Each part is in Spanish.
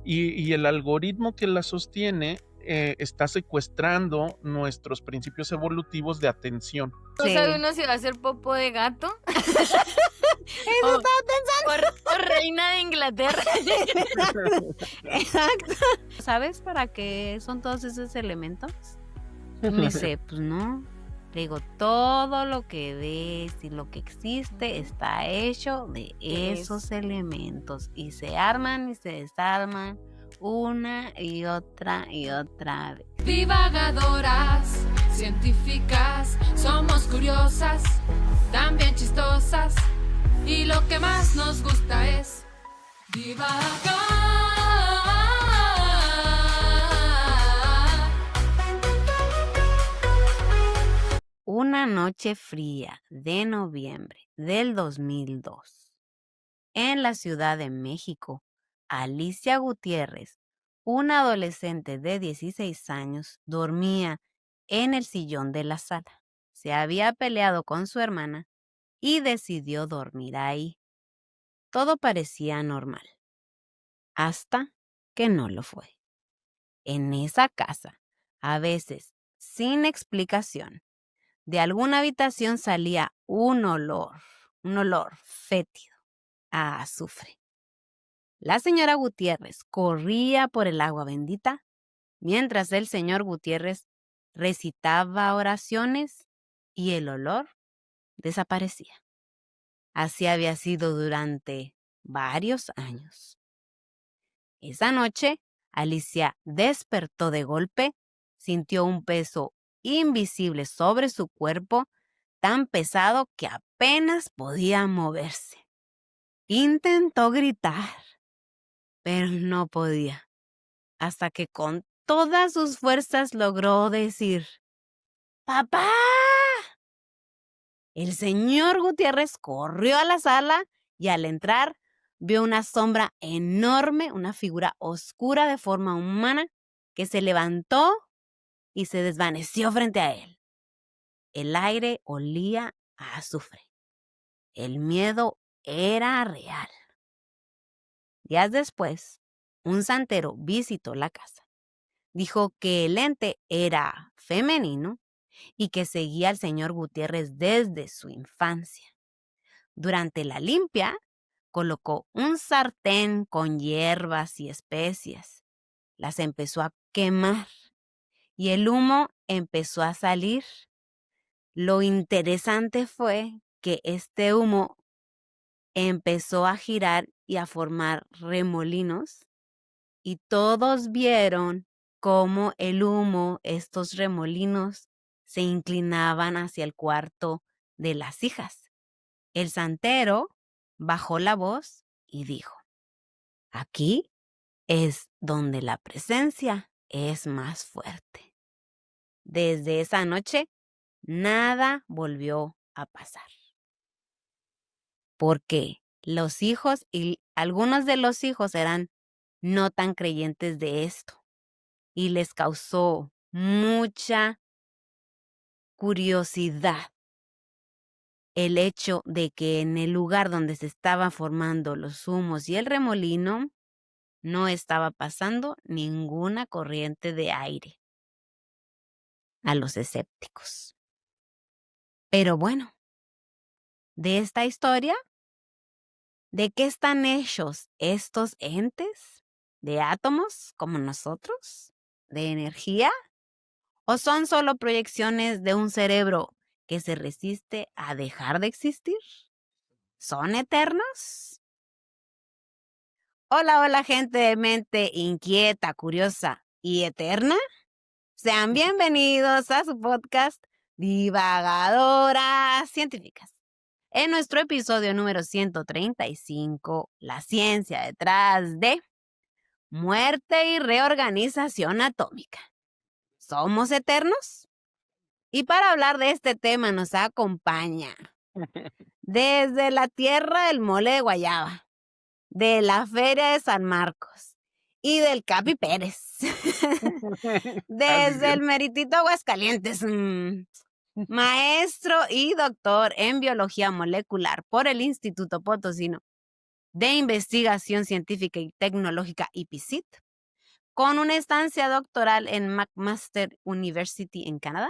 y el algoritmo que la sostiene está secuestrando nuestros principios evolutivos de atención. ¿No Sí. sabe uno si va a hacer popó de gato? Eso O- estaba pensando. O reina de Inglaterra. Exacto. ¿Sabes para qué son todos esos elementos? Me dice, pues no. Le digo, todo lo que ves y lo que existe está hecho de esos elementos. Y se arman y se desarman una y otra vez. Divagadoras, científicas, somos curiosas, también chistosas, y lo que más nos gusta es divagar. Una noche fría de noviembre del 2002, en la Ciudad de México, Alicia Gutiérrez, una adolescente de 16 años, dormía en el sillón de la sala. Se había peleado con su hermana y decidió dormir ahí. Todo parecía normal, hasta que no lo fue. En esa casa, a veces, sin explicación, de alguna habitación salía un olor fétido a azufre. La señora Gutiérrez corría por el agua bendita, mientras el señor Gutiérrez recitaba oraciones y el olor desaparecía. Así había sido durante varios años. Esa noche, Alicia despertó de golpe, sintió un peso invisible sobre su cuerpo, tan pesado que apenas podía moverse. Intentó gritar, pero no podía, hasta que con todas sus fuerzas logró decir, ¡Papá! El señor Gutiérrez corrió a la sala y al entrar vio una sombra enorme, una figura oscura de forma humana que se levantó y se desvaneció frente a él. El aire olía a azufre. El miedo era real. Días después, un santero visitó la casa. Dijo que el ente era femenino y que seguía al señor Gutiérrez desde su infancia. Durante la limpia, colocó un sartén con hierbas y especias. Las empezó a quemar y el humo empezó a salir. Lo interesante fue que este humo empezó a girar y a formar remolinos y todos vieron cómo el humo, estos remolinos, se inclinaban hacia el cuarto de las hijas. El santero bajó la voz y dijo, aquí es donde la presencia es más fuerte. Desde esa noche, nada volvió a pasar. Porque los hijos y algunos de los hijos eran no tan creyentes de esto y les causó mucha curiosidad el hecho de que en el lugar donde se estaban formando los humos y el remolino no estaba pasando ninguna corriente de aire a los escépticos. Pero bueno, de esta historia, ¿de qué están hechos estos entes? ¿De átomos como nosotros? ¿De energía? ¿O son solo proyecciones de un cerebro que se resiste a dejar de existir? ¿Son eternos? Hola gente de mente inquieta, curiosa y eterna. Sean bienvenidos a su podcast Divagadoras Científicas. En nuestro episodio número 135, la ciencia detrás de muerte y reorganización atómica. ¿Somos eternos? Y para hablar de este tema nos acompaña desde la tierra del mole de guayaba, de la feria de San Marcos y del Capi Pérez, desde el meritito Aguascalientes, maestro y doctor en biología molecular por el Instituto Potosino de Investigación Científica y Tecnológica IPCIT, con una estancia doctoral en McMaster University en Canadá,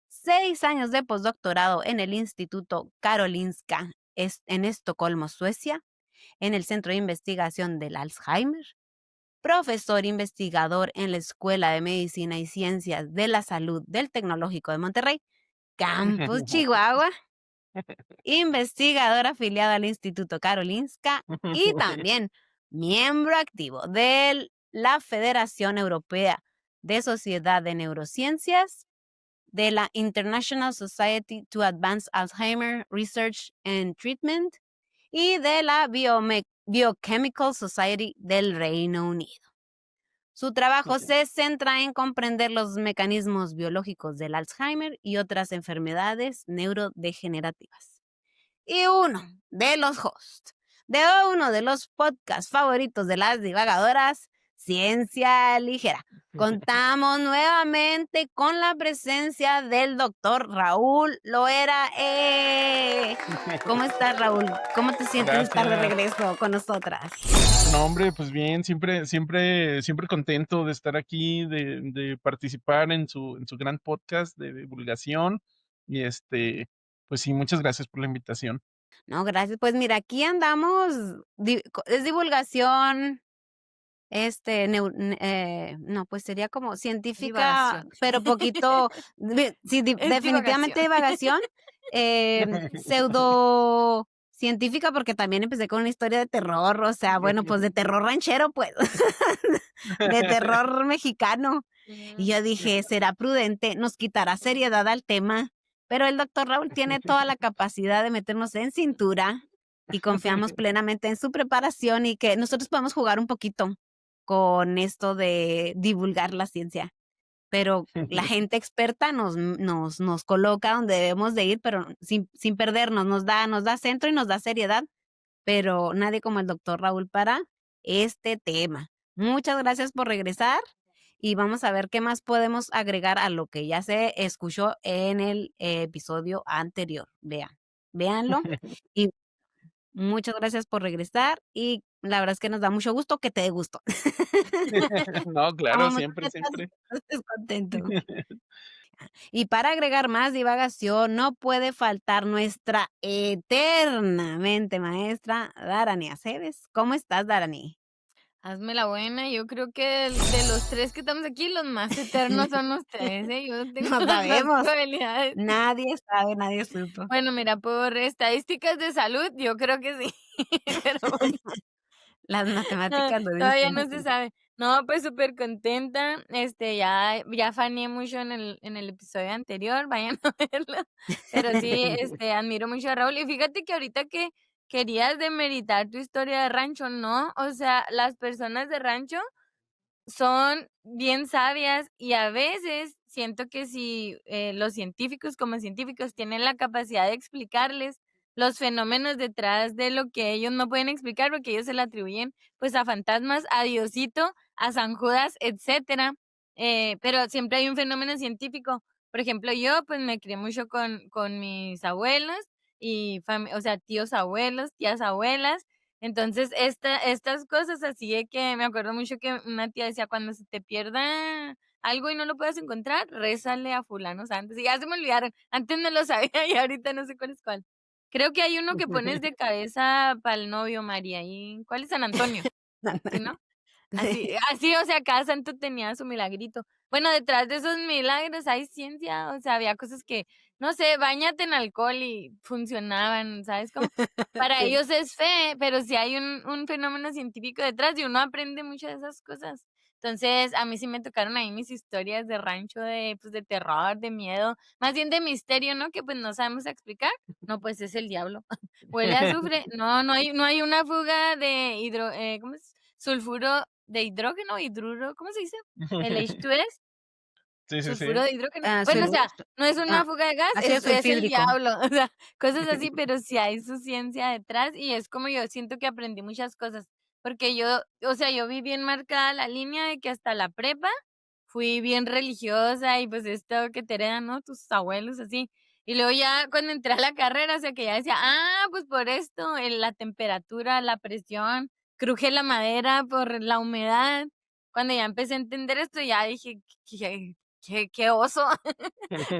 6 años de postdoctorado en el Instituto Karolinska en Estocolmo, Suecia, en el Centro de Investigación del Alzheimer, profesor investigador en la Escuela de Medicina y Ciencias de la Salud del Tecnológico de Monterrey, Campus Chihuahua, investigador afiliado al Instituto Karolinska y también miembro activo de la Federación Europea de Sociedad de Neurociencias, de la International Society to Advance Alzheimer Research and Treatment y de la Biochemical Society del Reino Unido. Su trabajo se centra en comprender los mecanismos biológicos del Alzheimer y otras enfermedades neurodegenerativas. Y uno de los hosts de uno de los podcasts favoritos de las divagadoras, Ciencia Ligera. Contamos nuevamente con la presencia del doctor Raúl Loera. ¿Cómo estás, Raúl? ¿Cómo te sientes de estar de regreso con nosotras? No, hombre, pues bien, siempre contento de estar aquí, de participar en su gran podcast de divulgación. Y pues sí, muchas gracias por la invitación. No, gracias. Pues mira, aquí andamos, es divulgación, no, pues sería como científica, Divagación. pero poquito, sí, definitivamente divagación, pseudo científica, porque también empecé con una historia de terror, o sea, bueno, pues de terror ranchero, pues, de terror mexicano. Y yo dije, será prudente, nos quitará seriedad al tema, pero el doctor Raúl tiene toda la capacidad de meternos en cintura y confiamos plenamente en su preparación y que nosotros podemos jugar un poquito con esto de divulgar la ciencia. Pero la gente experta nos coloca donde debemos de ir, pero sin perdernos, nos da centro y nos da seriedad, pero nadie como el doctor Raúl para este tema. Muchas gracias por regresar y vamos a ver qué más podemos agregar a lo que ya se escuchó en el episodio anterior. Véanlo y muchas gracias por regresar y la verdad es que nos da mucho gusto que te dé gusto. No, claro, Como siempre. estés contento. Y para agregar más divagación, no puede faltar nuestra eternamente maestra Darani Aceves. ¿Cómo estás, Darani? Hazme la buena, yo creo que de los 3 que estamos aquí, los más eternos son ustedes, ¿eh? Yo no tengo No tantas sabemos. probabilidades. Nadie sabe, nadie supo. Bueno, mira, por estadísticas de salud, yo creo que sí. Pero bueno, Las matemáticas lo todavía dicen. no se sabe. No, pues súper contenta. Ya faneé mucho en el episodio anterior, vayan a verlo. Pero sí, admiro mucho a Raúl. Y fíjate que ahorita que querías demeritar tu historia de rancho, ¿no? O sea, las personas de rancho son bien sabias y a veces siento que si los científicos como científicos tienen la capacidad de explicarles los fenómenos detrás de lo que ellos no pueden explicar porque ellos se le atribuyen pues a fantasmas, a Diosito, a San Judas, etcétera, pero siempre hay un fenómeno científico. Por ejemplo, yo pues me crié mucho con mis abuelos y o sea, tíos abuelos, tías abuelas. Entonces, estas cosas así de que me acuerdo mucho que una tía decía, cuando se te pierda algo y no lo puedes encontrar, rézale a fulano antes. Y ya se me olvidaron. Antes no lo sabía y ahorita no sé cuál es cuál. Creo que hay uno que pones de cabeza para el novio, María. ¿Y cuál es San Antonio? ¿Sí, no? Así, o sea, cada santo tenía su milagrito. Bueno, detrás de esos milagros hay ciencia, o sea, había cosas que, no sé, báñate en alcohol y funcionaban, ¿sabes cómo? Para Sí. ellos es fe, pero sí hay un fenómeno científico detrás y uno aprende mucho de esas cosas. Entonces, a mí sí me tocaron ahí mis historias de rancho, pues, de terror, de miedo, más bien de misterio, ¿no? Que pues no sabemos explicar. No, pues es el diablo. Huele a azufre. No, no hay una fuga de ¿cómo es? Sulfuro de hidrógeno, hidruro, ¿cómo se dice? El H2S, Sí. sulfuro de hidrógeno. Ah, Bueno, o sea, no es una fuga de gas, ácido es el sulfídrico. diablo, o sea, cosas así, pero sí hay su ciencia detrás y es como yo siento que aprendí muchas cosas, porque o sea, yo vi bien marcada la línea de que hasta la prepa fui bien religiosa y pues esto que te heredan, ¿no? Tus abuelos así. Y luego ya cuando entré a la carrera, o sea, que ya decía, pues por esto, la temperatura, la presión, cruje la madera por la humedad. Cuando ya empecé a entender esto, ya dije, qué oso.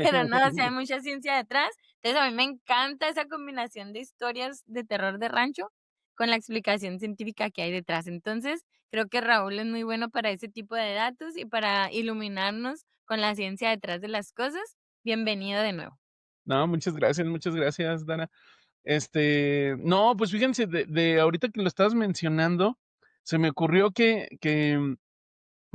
Pero no, o sea, hay mucha ciencia detrás. Entonces, a mí me encanta esa combinación de historias de terror de rancho con la explicación científica que hay detrás. Entonces, creo que Raúl es muy bueno para ese tipo de datos y para iluminarnos con la ciencia detrás de las cosas. Bienvenido de nuevo. No, muchas gracias, Dana. No, pues fíjense, de ahorita que lo estabas mencionando, se me ocurrió que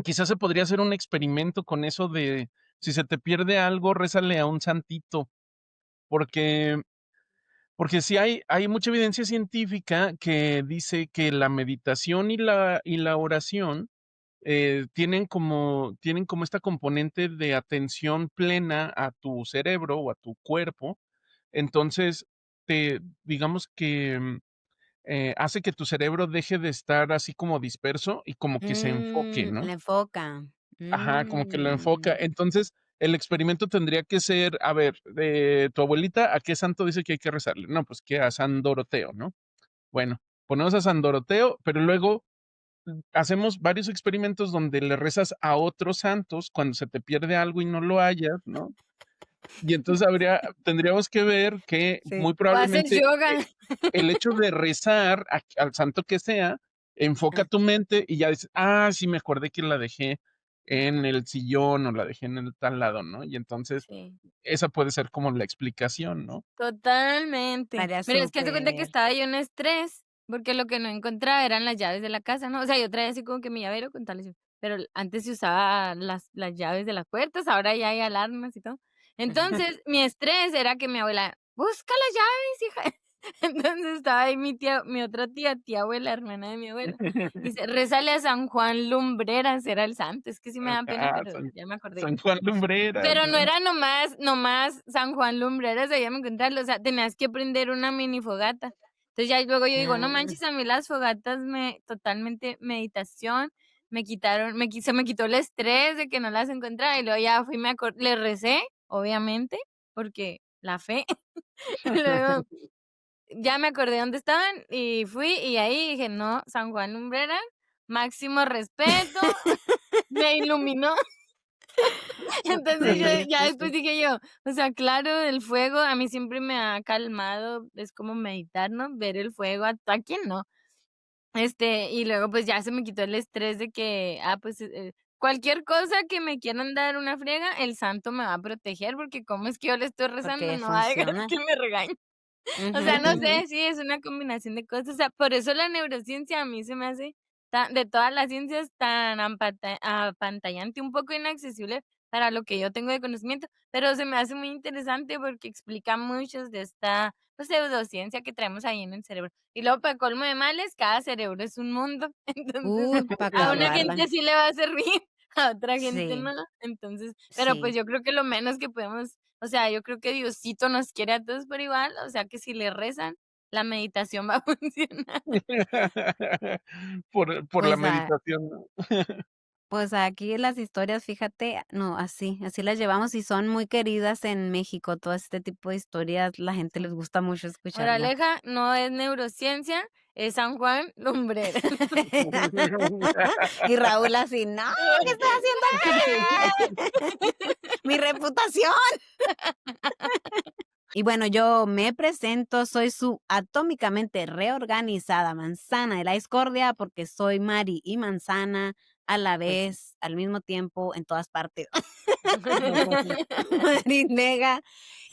quizás se podría hacer un experimento con eso de si se te pierde algo, rézale a un santito, porque, porque sí hay mucha evidencia científica que dice que la meditación y la oración tienen como esta componente de atención plena a tu cerebro o a tu cuerpo. Entonces, digamos que hace que tu cerebro deje de estar así como disperso y como que se enfoque, ¿no? Le enfoca. Ajá, como que lo enfoca. Mm. Entonces, el experimento tendría que ser, a ver, de tu abuelita, ¿a qué santo dice que hay que rezarle? No, pues que a San Doroteo, ¿no? Bueno, ponemos a San Doroteo, pero luego hacemos varios experimentos donde le rezas a otros santos cuando se te pierde algo y no lo hayas, ¿no? Y entonces tendríamos que ver que Sí. muy O haces probablemente yoga. el hecho de rezar al santo que sea, enfoca Ah, tu mente y ya dices, sí me acordé que la dejé en el sillón o la dejé en el tal lado, ¿no? Y entonces Sí. esa puede ser como la explicación, ¿no? Totalmente. estaría Mira, es que hace cuenta que súper. estaba yo en estrés, porque lo que no encontraba eran las llaves de la casa, ¿no? O sea, yo traía así como que mi llavero con tales, pero antes se usaba las llaves de las puertas, ahora ya hay alarmas y todo. Entonces, mi estrés era que mi abuela, busca las llaves, hija. Entonces estaba ahí mi tía, mi otra tía abuela, hermana de mi abuela. Dice, rézale a San Juan Lumbreras, era el santo. Es que sí me da pena, Ah, pero ya me acordé. San Juan Lumbreras, Pero no ¿no? era nomás San Juan Lumbreras, allá me encontrarlo, o sea, tenías que prender una mini fogata. Entonces ya luego yo digo, no Ah, manches, a mí las fogatas totalmente meditación, se me quitó el estrés de que no las encontraba y luego ya fui, le recé, obviamente, porque la fe, y luego ya me acordé dónde estaban y fui y ahí dije, no, San Juan Lumbreras, máximo respeto, me iluminó. Entonces yo sí, ya sí, después sí. dije yo, o sea, claro, el fuego a mí siempre me ha calmado, es como meditar, ¿no? Ver el fuego, a quién no. Y luego pues ya se me quitó el estrés de que, pues cualquier cosa que me quieran dar una friega, el santo me va a proteger, porque como es que yo le estoy rezando, Porque no va a dejar funciona. que me regañe. O Ujú, sea, no ujú. sé, sí, es una combinación de cosas. O sea, por eso la neurociencia a mí se me hace de todas las ciencias tan apantallante, un poco inaccesible para lo que yo tengo de conocimiento, pero se me hace muy interesante porque explica muchos de esta pues, pseudociencia que traemos ahí en el cerebro. Y luego, para colmo de males, cada cerebro es un mundo. Entonces, Para a una acabarla. gente sí le va a servir, a otra gente Sí, no. Entonces, pero pues sí. yo creo que lo menos que podemos, o sea, yo creo que Diosito nos quiere a todos por igual, o sea, que si le rezan, la meditación va a funcionar. Por la Pues, meditación, ¿no? pues aquí las historias, fíjate, no, así las llevamos y son muy queridas en México. Todo este tipo de historias, la gente les gusta mucho escucharla. Moraleja, no es neurociencia, es San Juan Lumbreras. Y Raúl así, no, ¿qué estás haciendo? Mi reputación. Y bueno, yo me presento, soy su atómicamente reorganizada manzana de la discordia porque soy Mari y manzana a la vez, al mismo tiempo, en todas partes. Marinega.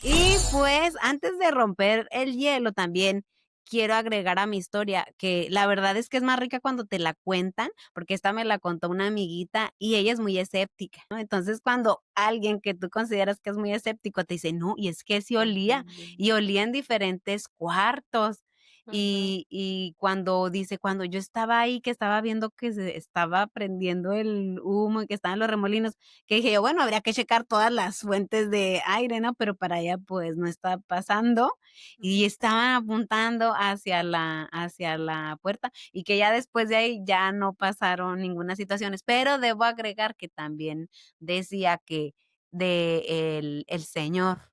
Y pues antes de romper el hielo también quiero agregar a mi historia que la verdad es que es más rica cuando te la cuentan, porque esta me la contó una amiguita y ella es muy escéptica, ¿no? Entonces cuando alguien que tú consideras que es muy escéptico te dice, no, y es que sí olía, y olía en diferentes cuartos. Ujú. Y cuando dice, cuando yo estaba ahí, que estaba viendo que se estaba prendiendo el humo y que estaban los remolinos, que dije yo, bueno, habría que checar todas las fuentes de aire, ¿no? Pero para ella, pues, no está pasando, y estaban apuntando hacia la puerta, y que ya después de ahí ya no pasaron ninguna situaciones, pero debo agregar que también decía que el señor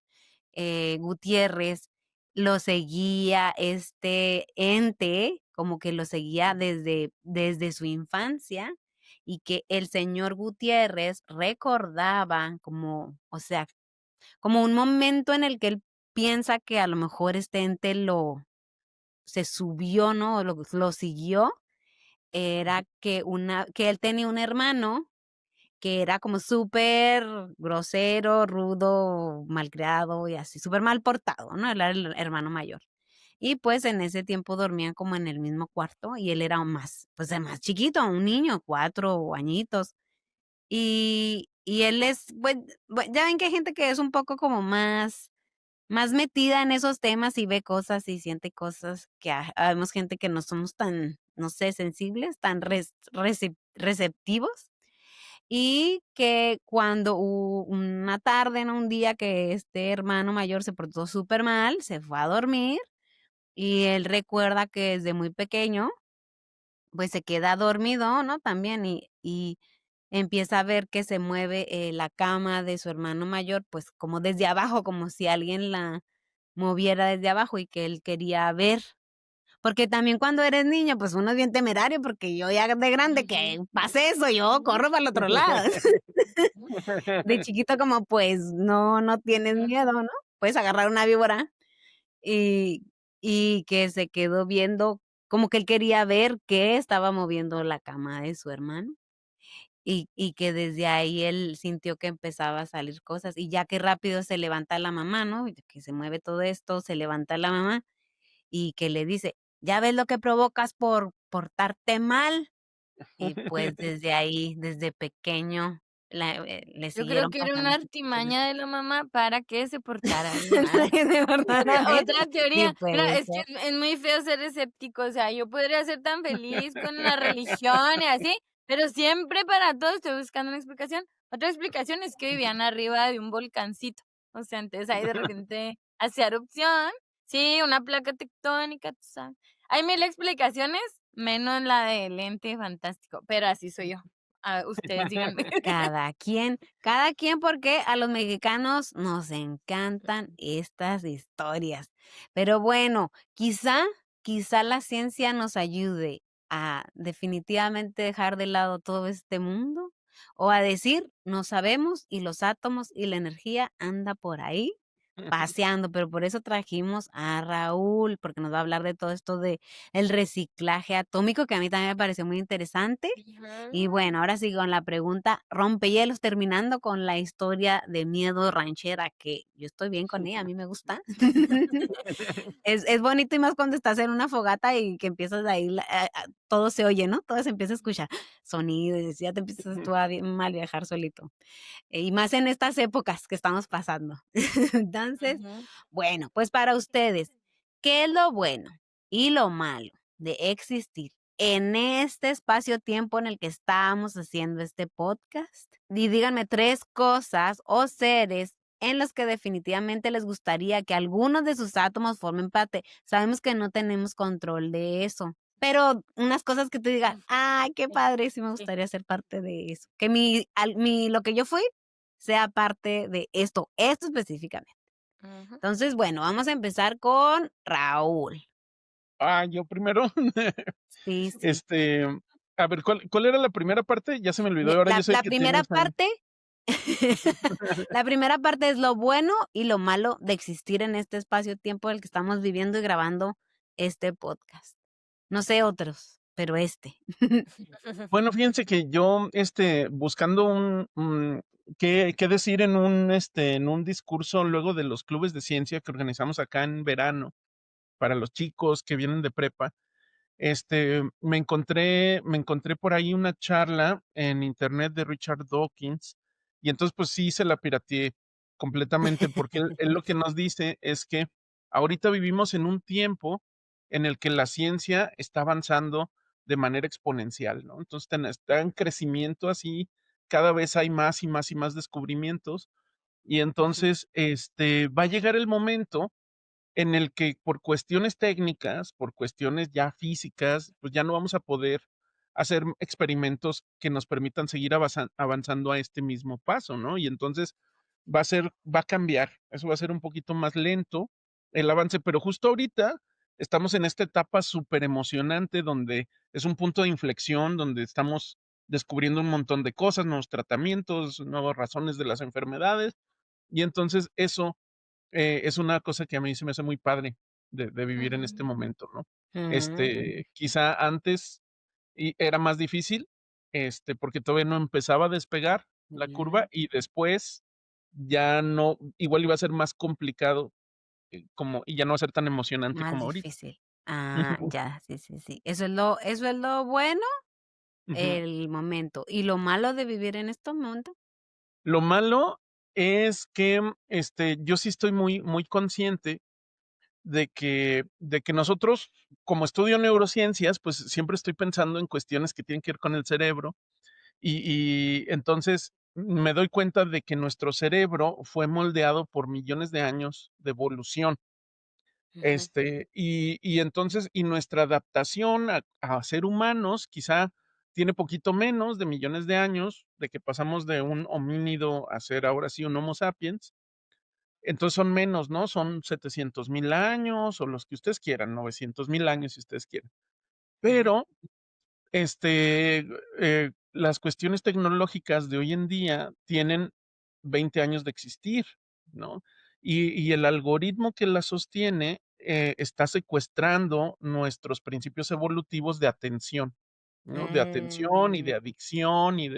Gutiérrez lo seguía este ente, como que lo seguía desde su infancia y que el señor Gutiérrez recordaba como, o sea, como un momento en el que él piensa que a lo mejor este ente se subió, ¿no? O lo siguió, era que él tenía un hermano que era como súper grosero, rudo, malcriado y así, súper mal portado, ¿no? Él era el hermano mayor. Y pues en ese tiempo dormían como en el mismo cuarto y él era más, pues el más chiquito, un niño, 4 añitos. Y él ya ven que hay gente que es un poco como más metida en esos temas y ve cosas y siente cosas que habemos gente que no somos tan, no sé, sensibles, tan receptivos. Y que cuando una tarde, ¿no? Un día que este hermano mayor se portó súper mal, se fue a dormir y él recuerda que desde muy pequeño, pues se queda dormido, ¿no? También y empieza a ver que se mueve la cama de su hermano mayor, pues como desde abajo, como si alguien la moviera desde abajo y que él quería ver. Porque también cuando eres niño, pues uno es bien temerario, porque yo ya de grande que Ujú. pase eso, yo corro para el otro lado. De chiquito como pues no tienes miedo, ¿no? Puedes agarrar una víbora y que se quedó viendo, como que él quería ver qué estaba moviendo la cama de su hermano, y que desde ahí él sintió que empezaba a salir cosas, y ya que rápido se levanta la mamá, ¿no? Y que se mueve todo esto, se levanta la mamá, y que le dice: "¿Ya ves lo que provocas por portarte mal?". Y pues desde ahí, desde pequeño, le Yo creo siguieron que era una pasando ese tipo de artimaña de la mamá para que se portara bien mal. de portara bien. Otra Sí, teoría, mira, puede es que ser. es muy feo ser escéptico, o sea, yo podría ser tan feliz con la religión y así, pero siempre para todo estoy buscando una explicación. Otra explicación es que vivían arriba de un volcancito, o sea, entonces ahí de repente hacía erupción, sí, una placa tectónica, tú sabes. Hay mil explicaciones, menos la del ente fantástico, pero así soy yo. Ustedes díganme. Cada quien porque a los mexicanos nos encantan estas historias. Pero bueno, quizá la ciencia nos ayude a definitivamente dejar de lado todo este mundo o a decir, no sabemos y los átomos y la energía anda por ahí paseando, pero por eso trajimos a Raúl, porque nos va a hablar de todo esto de el reciclaje atómico, que a mí también me pareció muy interesante. Y bueno, ahora sí con la pregunta rompehielos, terminando con la historia de miedo ranchera, que yo estoy bien con ella, a mí me gusta. Es bonito y más cuando estás en una fogata y que empiezas ahí, todo se oye, ¿no? Todo se empieza a escuchar, sonidos, ya te empiezas tú a mal viajar solito. Y más en estas épocas que estamos pasando. Entonces, Ujú. bueno, pues para ustedes, ¿qué es lo bueno y lo malo de existir en este espacio-tiempo en el que estamos haciendo este podcast? Y díganme 3 cosas o seres en los que definitivamente les gustaría que algunos de sus átomos formen parte. Sabemos que no tenemos control de eso, pero unas cosas que tú digas, ay, qué Sí, padre, sí me sí. gustaría ser parte de eso. Que lo que yo fui sea parte de esto específicamente. Ujú. Entonces, bueno, vamos a empezar con Raúl. Yo primero. Sí, sí. Este, a ver, ¿cuál era la primera parte? Ya se me olvidó, Me ahora yo la sé la que primera tienes ahí. parte la primera parte es lo bueno y lo malo de existir en este espacio-tiempo en el que estamos viviendo y grabando este podcast. No sé otros, pero este. Bueno, fíjense que yo, buscando qué decir en un discurso luego de los clubes de ciencia que organizamos acá en verano para los chicos que vienen de prepa. Me encontré por ahí una charla en internet de Richard Dawkins y entonces pues sí se la pirateé completamente porque él lo que nos dice es que ahorita vivimos en un tiempo en el que la ciencia está avanzando de manera exponencial, ¿no? Entonces está en crecimiento así, cada vez hay más y más y más descubrimientos y Ujú, entonces va a llegar el momento en el que por cuestiones técnicas, por cuestiones ya físicas, pues ya no vamos a poder hacer experimentos que nos permitan seguir avanzando a este mismo paso, ¿no? Y entonces, va a cambiar, eso va a ser un poquito más lento el avance, pero justo ahorita estamos en esta etapa súper emocionante donde es un punto de inflexión, donde estamos descubriendo un montón de cosas, nuevos tratamientos, nuevas razones de las enfermedades, y entonces eso es una cosa que a mí se me hace muy padre de vivir en este Ujú. momento, ¿no? Mm, Quizá antes era más difícil, porque todavía no empezaba a despegar la curva bien, y después ya no, igual iba a ser más complicado, y ya no va a ser tan emocionante más como ahorita. difícil. Ah, Ujú, ya, sí, sí, sí. Eso es lo bueno, ujú. el momento. ¿Y lo malo de vivir en este momento? Lo malo es que, yo sí estoy muy, muy consciente de que nosotros, como estudio neurociencias, pues siempre estoy pensando en cuestiones que tienen que ver con el cerebro y entonces me doy cuenta de que nuestro cerebro fue moldeado por millones de años de evolución. Ujú. Y entonces, y nuestra adaptación a ser humanos quizá tiene poquito menos de millones de años, de que pasamos de un homínido a ser ahora sí un Homo sapiens. Entonces son menos, ¿no? Son 700,000 años o los que ustedes quieran, 900,000 años si ustedes quieren. Ujú. Pero, las cuestiones tecnológicas de hoy en día tienen 20 años de existir, ¿no? Y el algoritmo que las sostiene, está secuestrando nuestros principios evolutivos de atención, ¿no? De atención y Mm, de adicción y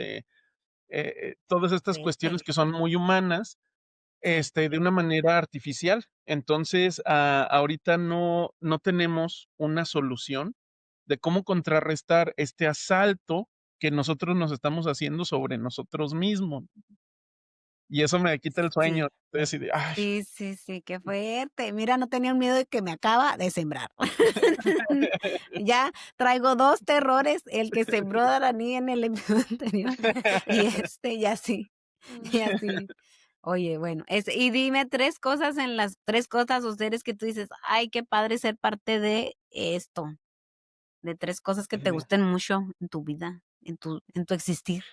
todas estas sí, cuestiones que son muy humanas, sí. de una manera artificial. Entonces, ahorita no tenemos una solución de cómo contrarrestar este asalto que nosotros nos estamos haciendo sobre nosotros mismos, y eso me quita el sueño. Sí, Estoy así de: "Ay". sí, sí, sí, qué fuerte. Mira, no tenía un miedo de que me acaba de sembrar. Ya traigo 2 terrores, el que sembró Daraní en el episodio anterior y ya sí, ya sí. Oye, bueno, y dime 3 cosas en las 3 cosas o seres que tú dices: "Ay, qué padre ser parte de esto", de 3 cosas que te gusten mucho en tu vida, en tu existir.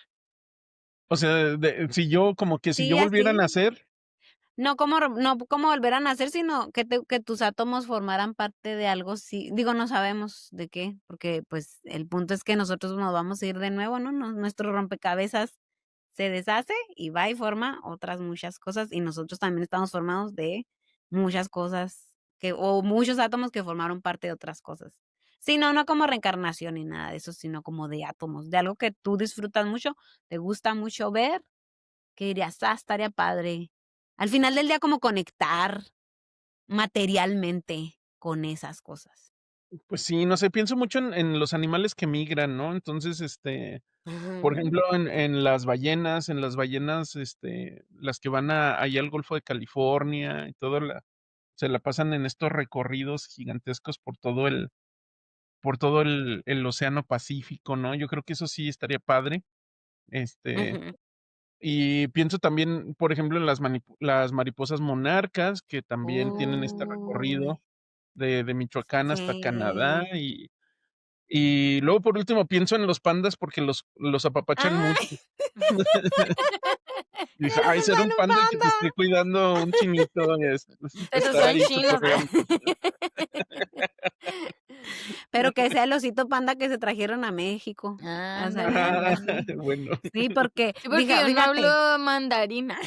O sea, si yo Sí, volviera a así. nacer, No como volver a nacer, sino que tus átomos formaran parte de algo, sí, digo, no sabemos de qué, porque, pues, el punto es que nosotros nos vamos a ir de nuevo, ¿no? Nuestro rompecabezas se deshace y va y forma otras muchas cosas, y nosotros también estamos formados de muchas cosas o muchos átomos que formaron parte de otras cosas. Sí, no como reencarnación ni nada de eso, sino como de átomos, de algo que tú disfrutas mucho, te gusta mucho ver, que dirías: "Ah, estaría padre". Al final del día, como conectar materialmente con esas cosas. pues sí, no sé, pienso mucho en los animales que migran, ¿no? Entonces, por Ujú, ejemplo, en las ballenas, las que van ahí al Golfo de California y se la pasan en estos recorridos gigantescos por todo el océano Pacífico, ¿no? Yo creo que eso sí estaría padre. Este, ujú. y pienso también, por ejemplo, en las mariposas monarcas, que también tienen este Uy, recorrido de Michoacán hasta Canadá, sí. y luego, por último, pienso en los pandas porque los apapachan mucho. ¡Ay! Dije: ¿Quieres "Ay, ser estar en un un panda y que te panda? esté cuidando un chinito, Pero estar son ahí chinos. cotorreando". Pero que sea el osito panda que se trajeron a México. O sea, Ándale. ya Ah, sí. bueno. Sí, porque Sí, porque yo no fíjate. hablo mandarina.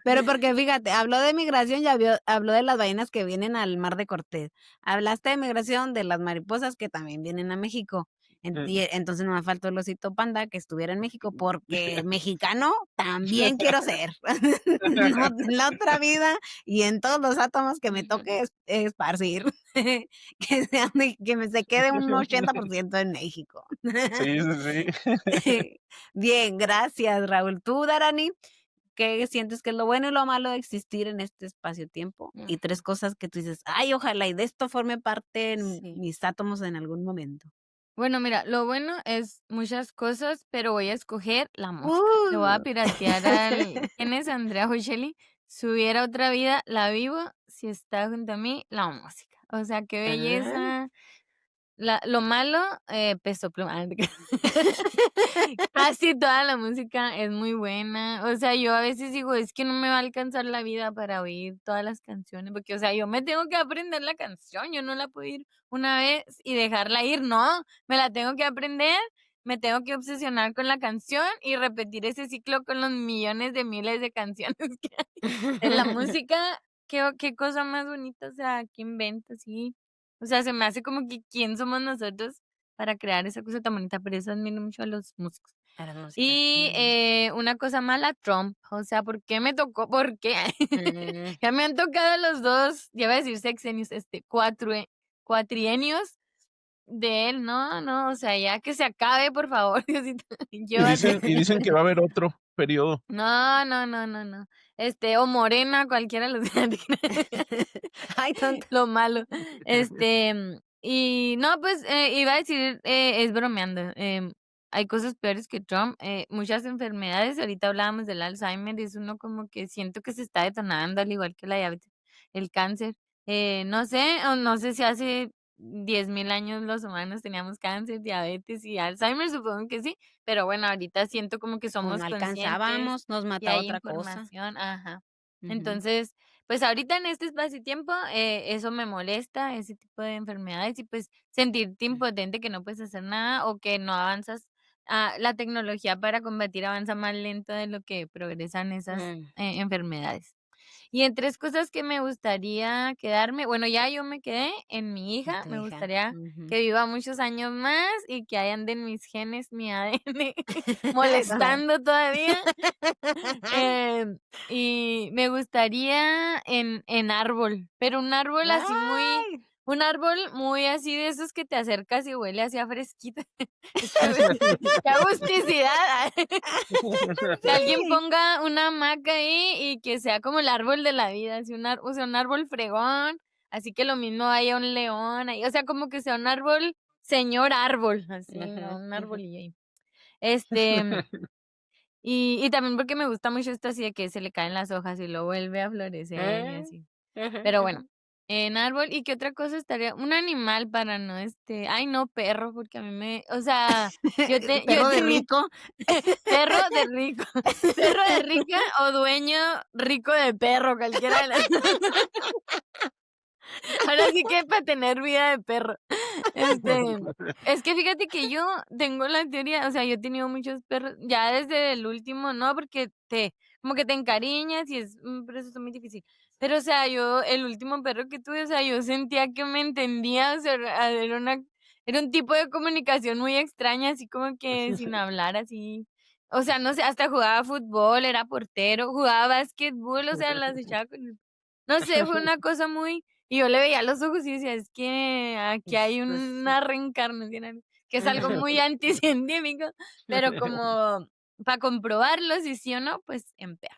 Pero porque fíjate, habló de migración y habló de las ballenas que vienen al Mar de Cortés. Hablaste de migración de las mariposas que también vienen a México. Entonces no me faltó el osito panda que estuviera en México, porque mexicano también quiero ser. No, en la otra vida y en todos los átomos que me toque esparcir, que se quede un 80% en México. Sí, sí, sí. Bien, gracias, Raúl. ¿Tú, Darani? ¿Qué sientes que es lo bueno y lo malo de existir en este espacio-tiempo? Y 3 Ujú. cosas que tú dices: "Ay, ojalá y de esto forme parte en Sí. mis átomos en algún momento". Bueno, mira, lo bueno es muchas cosas, pero voy a escoger la música. Le voy a Uh. piratear ¿quién es Andrea Bocelli? Si hubiera otra vida, la vivo. Si está junto a mí, la música. O sea, qué Ah, belleza. lo malo, Peso Pluma. Casi toda la música es muy buena. O sea, yo a veces digo, es que no me va a alcanzar la vida para oír todas las canciones, porque, o sea, yo me tengo que aprender la canción, yo no la puedo ir una vez y dejarla ir, no, me la tengo que aprender, me tengo que obsesionar con la canción y repetir ese ciclo con los millones de miles de canciones que hay. En la música, qué cosa más bonita, o sea, qué inventa, sí. O sea, se me hace como que quién somos nosotros para crear esa cosa tan bonita, pero eso admiro mucho a los músicos. A las músicas. Y una cosa mala, Trump. O sea, ¿por qué me tocó? ¿Por qué? Ya me han tocado los dos, ya iba a decir sexenios, cuatrienios de él. No, o sea, ya que se acabe, por favor, Diosito. Y dicen que va a haber otro periodo. No. O Morena, cualquiera de los Ay, tonto. lo malo. Y no, pues iba a decir, es bromeando. Hay cosas peores que Trump, muchas enfermedades. Ahorita hablábamos del Alzheimer, es uno como que siento que se está detonando, al igual que la diabetes, el cáncer. No sé, o no sé si hace 10.000 años los humanos teníamos cáncer, diabetes y Alzheimer, supongo que sí, pero bueno, ahorita siento como que O no somos conscientes alcanzábamos, nos y mataba hay otra cosa. información, ajá. Ujú. Entonces, pues ahorita en este espacio y tiempo, eso me molesta, ese tipo de enfermedades y pues sentirte impotente que no puedes hacer nada o que no avanzas. La tecnología para combatir avanza más lento de lo que progresan esas Mm, enfermedades. Y en 3 cosas que me gustaría quedarme, bueno, ya yo me quedé en mi en hija, tu me hija. gustaría Ujú. que viva muchos años más y que ahí anden mis genes, mi ADN Ajá. molestando todavía. Y me gustaría en árbol, pero Ay. un árbol muy así de esos que te acercas y huele así a fresquito. Es que qué agusticidad. Que alguien Sí. ponga una hamaca ahí y que sea como el árbol de la vida, así o sea, un árbol fregón, así que lo mismo haya un león ahí, o sea, como que sea un árbol, señor árbol, así, no Ajá, un ujú. arbolillo ahí. Este, y también porque me gusta mucho esto así de que se le caen las hojas y lo vuelve a florecer y Ah, así. ajá, Pero ajá. bueno, en árbol, ¿y qué otra cosa estaría? Un animal para no, ay no, perro, porque a mí o sea, yo he Perro de tenido rico. perro de rico, perro de rica o dueño rico de perro, cualquiera de las ahora sí que para tener vida de perro. Este, es que fíjate que yo tengo la teoría, o sea, yo he tenido muchos perros, ya desde el último, no, porque como que te encariñas y es un proceso muy difícil. Pero, o sea, yo, el último perro que tuve, o sea, yo sentía que me entendía, o sea, era un tipo de comunicación muy extraña, así como que sin hablar, así. O sea, no sé, hasta jugaba fútbol, era portero, jugaba básquetbol, o sea, las echaba con no sé, fue una cosa muy y yo le veía los ojos y decía: "Es que aquí hay una reencarnación", que es algo muy anticientífico, pero como para comprobarlo si sí o no, pues en perro.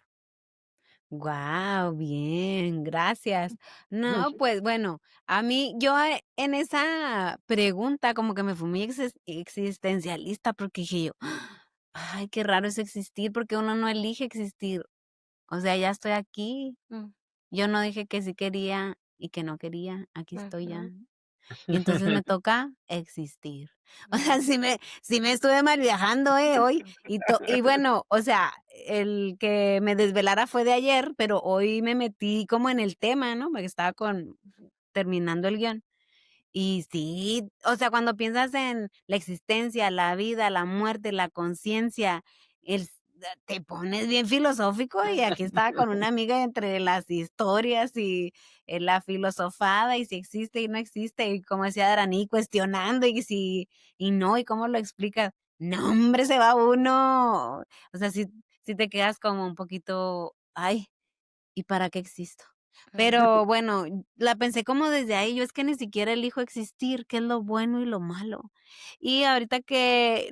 Guau, bien, gracias. No, pues bueno, a mí, yo en esa pregunta como que me fui muy existencialista porque dije yo, ay, qué raro es existir porque uno no elige existir. O sea, ya estoy aquí. Mm, Yo no dije que sí quería y que no quería, aquí estoy ya. ujú, Y entonces me toca existir. O sea, mm. sí me estuve mal viajando, hoy. Y bueno, o sea, el que me desvelara fue de ayer, pero hoy me metí como en el tema, ¿no? Porque estaba terminando el guión. Y sí, o sea, cuando piensas en la existencia, la vida, la muerte, la conciencia, te pones bien filosófico y aquí estaba con una amiga entre las historias y la filosofada y si existe y no existe y como decía Daraní, cuestionando y si y no y cómo lo explicas. No, hombre, se va uno. O sea, si te quedas como un poquito, ay, ¿y para qué existo? Pero bueno, la pensé como desde ahí, yo es que ni siquiera elijo existir, qué es lo bueno y lo malo. Y ahorita que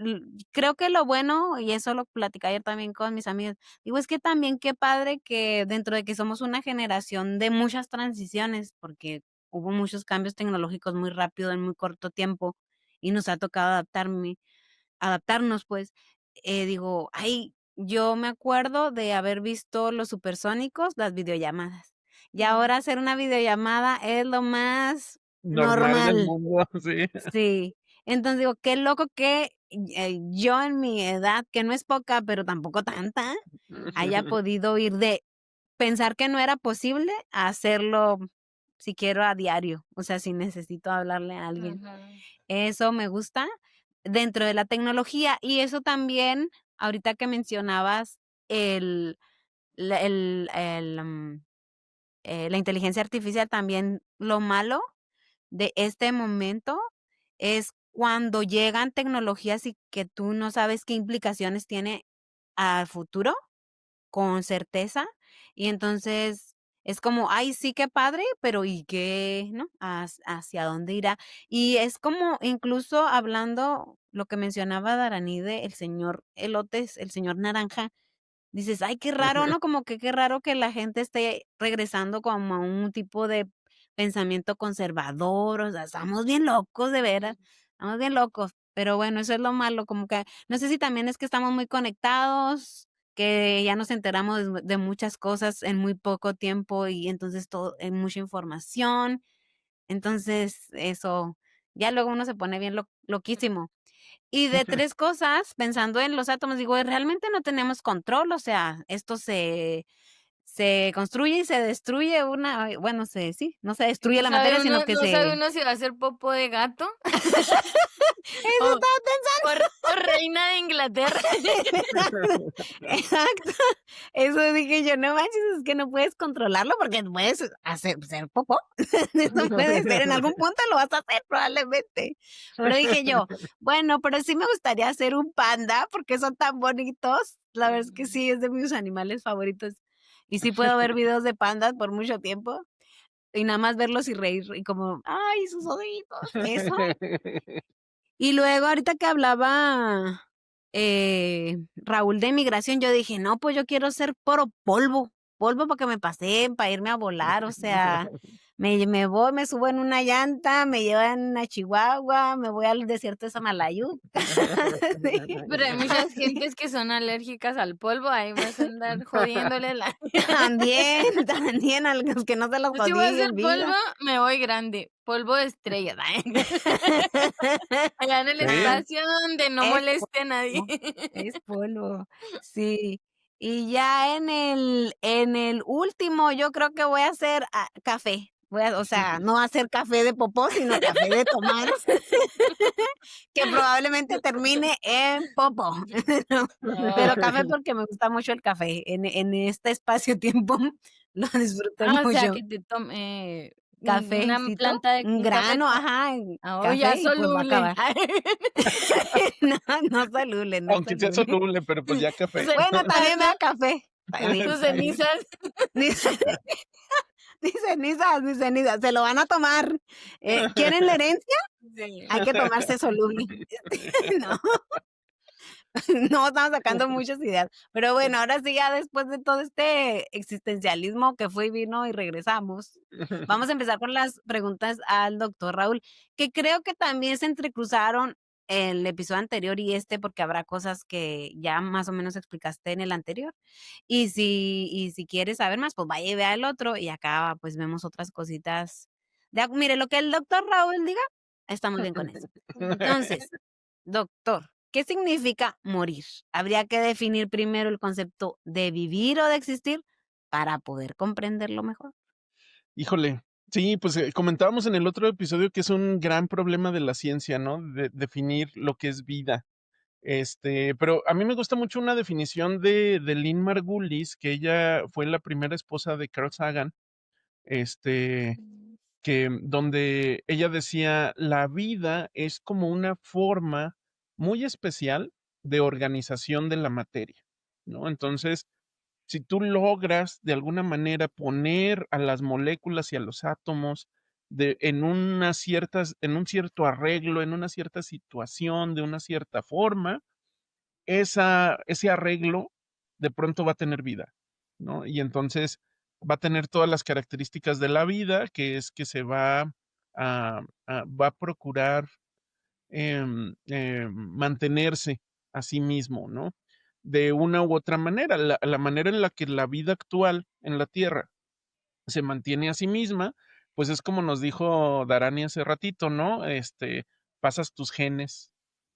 creo que lo bueno, y eso lo platicé ayer también con mis amigos, digo, es que también qué padre que dentro de que somos una generación de muchas transiciones, porque hubo muchos cambios tecnológicos muy rápido en muy corto tiempo y nos ha tocado adaptarnos, pues, digo, ay, yo me acuerdo de haber visto los supersónicos, las videollamadas. Y Mm, ahora hacer una videollamada es lo más normal del normal. mundo, sí. Sí. Entonces digo, qué loco que yo en mi edad, que no es poca, pero tampoco tanta, haya podido ir de pensar que no era posible a hacerlo si quiero a diario, o sea, si necesito hablarle a alguien. Ajá. Eso me gusta dentro de la tecnología y eso también, ahorita que mencionabas el, la, la inteligencia artificial, también lo malo de este momento es cuando llegan tecnologías y que tú no sabes qué implicaciones tiene al futuro con certeza. Y entonces es como, ay, sí, qué padre, pero ¿y qué, no? ¿Hacia dónde irá? Y es como, incluso hablando lo que mencionaba Daranide, el señor elotes, el señor naranja, dices, ay, qué raro, ¿no? Como que qué raro que la gente esté regresando como a un tipo de pensamiento conservador, o sea, estamos bien locos, de veras, estamos bien locos. Pero bueno, eso es lo malo, como que, no sé si también es que estamos muy conectados, que ya nos enteramos de muchas cosas en muy poco tiempo y entonces todo, en mucha información. Entonces, eso, ya luego uno se pone bien loquísimo. Y de 3 cosas, pensando en los átomos, digo, realmente no tenemos control, o sea, esto se construye y se destruye bueno, sí, no se Y destruye la materia, sino que no sabe se uno si va a ser popo de gato eso o estaba pensando. o reina de Inglaterra. Exacto. Eso dije yo, no manches, es que no puedes controlarlo porque puedes ser popó. Eso puede ser, en algún punto lo vas a hacer probablemente. Pero dije yo, bueno, pero sí me gustaría hacer un panda porque son tan bonitos. La verdad es que sí, es de mis animales favoritos. Y sí puedo ver videos de pandas por mucho tiempo y nada más verlos y reír y como, ay, sus ojitos, eso. Y luego, ahorita que hablaba Raúl de migración, yo dije, no, pues yo quiero ser puro polvo, polvo para que me paseen, para irme a volar, o sea, me voy, me subo en una llanta, me llevan a Chihuahua, me voy al desierto de Samalayuca. Sí, Pero hay muchas así. gentes que son alérgicas al polvo, ahí vas a andar jodiéndole la También a los que no se los Yo si voy a jodí hacer en polvo, vida. me voy grande, polvo de estrella, allá en el Sí, espacio donde no Es moleste a nadie. polvo, es polvo, sí. Y ya en el último, yo creo que voy a hacer, café. O sea, no hacer café de popó, sino café de tomar, que probablemente termine en popó. No, pero café Ay. porque me gusta mucho el café. En este espacio-tiempo lo disfruto O sea, mucho. que te tome una Cafecito, planta de un un café grano, ajá, ya café y pues va a soluble. acabar. No, no soluble, no aunque sea soluble. soluble, pero pues ya Tu café. Bueno, también me ceniza da café. También, tus también. cenizas. Ni, ce- ni cenizas, ni cenizas. Se lo van a tomar. ¿Quieren la herencia? Sí. Hay que tomarse soluble. No, no, estamos sacando muchas ideas. Pero bueno, ahora sí, ya después de todo este existencialismo que fue y vino y regresamos, vamos a empezar con las preguntas al doctor Raúl, que creo que también se entrecruzaron el episodio anterior y este, porque habrá cosas que ya más o menos explicaste en el anterior. Y si quieres saber más, pues vaya y vea el otro y acá pues vemos otras cositas. Mire, lo que el doctor Raúl diga, estamos bien con eso. Entonces, doctor, ¿qué significa morir? Habría que definir primero el concepto de vivir o de existir para poder comprenderlo mejor. Híjole, sí, pues comentábamos en el otro episodio que es un gran problema de la ciencia, ¿no? De definir lo que es vida. Pero a mí me gusta mucho una definición de Lynn Margulis, que ella fue la primera esposa de Carl Sagan, este, donde ella decía, la vida es como una forma muy especial de organización de la materia, ¿no? Entonces, si tú logras de alguna manera poner a las moléculas y a los átomos en un cierto arreglo, en una cierta situación, de una cierta forma, ese arreglo de pronto va a tener vida, ¿no? Y entonces va a tener todas las características de la vida, que es que se va a procurar mantenerse a sí mismo, ¿no? De una u otra manera. La manera en la que la vida actual en la Tierra se mantiene a sí misma, pues es como nos dijo Darani hace ratito, ¿no? Pasas tus genes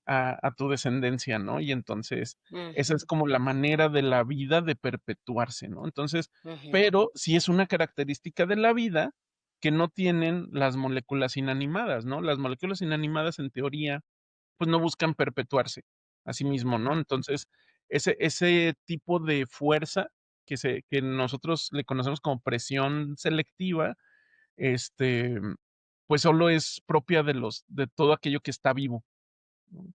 a tu descendencia, ¿no? Y entonces esa es Ujú, como la manera de la vida de perpetuarse, ¿no? Entonces, ujú, pero sí es una característica de la vida que no tienen las moléculas inanimadas, ¿no? Las moléculas inanimadas, en teoría, pues no buscan perpetuarse a sí mismo, ¿no? Entonces, ese tipo de fuerza que nosotros le conocemos como presión selectiva, este, pues solo es propia de todo aquello que está vivo, ¿no?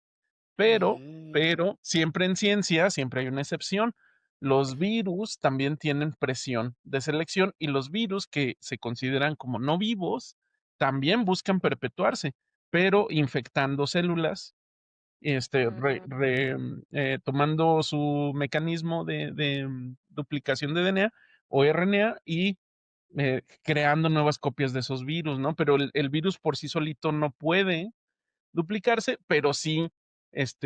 Pero, mm, pero siempre en ciencia, siempre hay una excepción. Los virus también tienen presión de selección y los virus que se consideran como no vivos también buscan perpetuarse, pero infectando células, tomando su mecanismo de duplicación de DNA o RNA y creando nuevas copias de esos virus, ¿no? Pero el virus por sí solito no puede duplicarse, pero sí,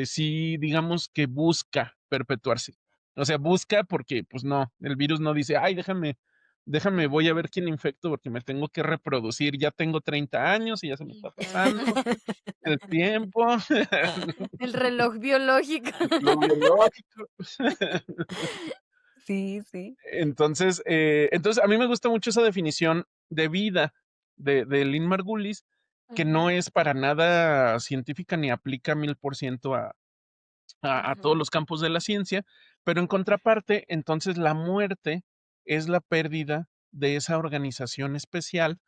sí, digamos que busca perpetuarse. O sea, busca porque, pues no, el virus no dice, ay, déjame, voy a Ujú, ver quién infecto porque me tengo que reproducir. Ya tengo 30 años y ya se me está pasando ujú. el tiempo, El reloj biológico. lo biológico. sí, sí. Entonces, a mí me gusta mucho esa definición de vida de Lynn Margulis, que no Ujú, es para nada científica ni aplica 1000% a todos ujú, los campos de la ciencia, pero en contraparte, entonces la muerte es la pérdida de esa organización especial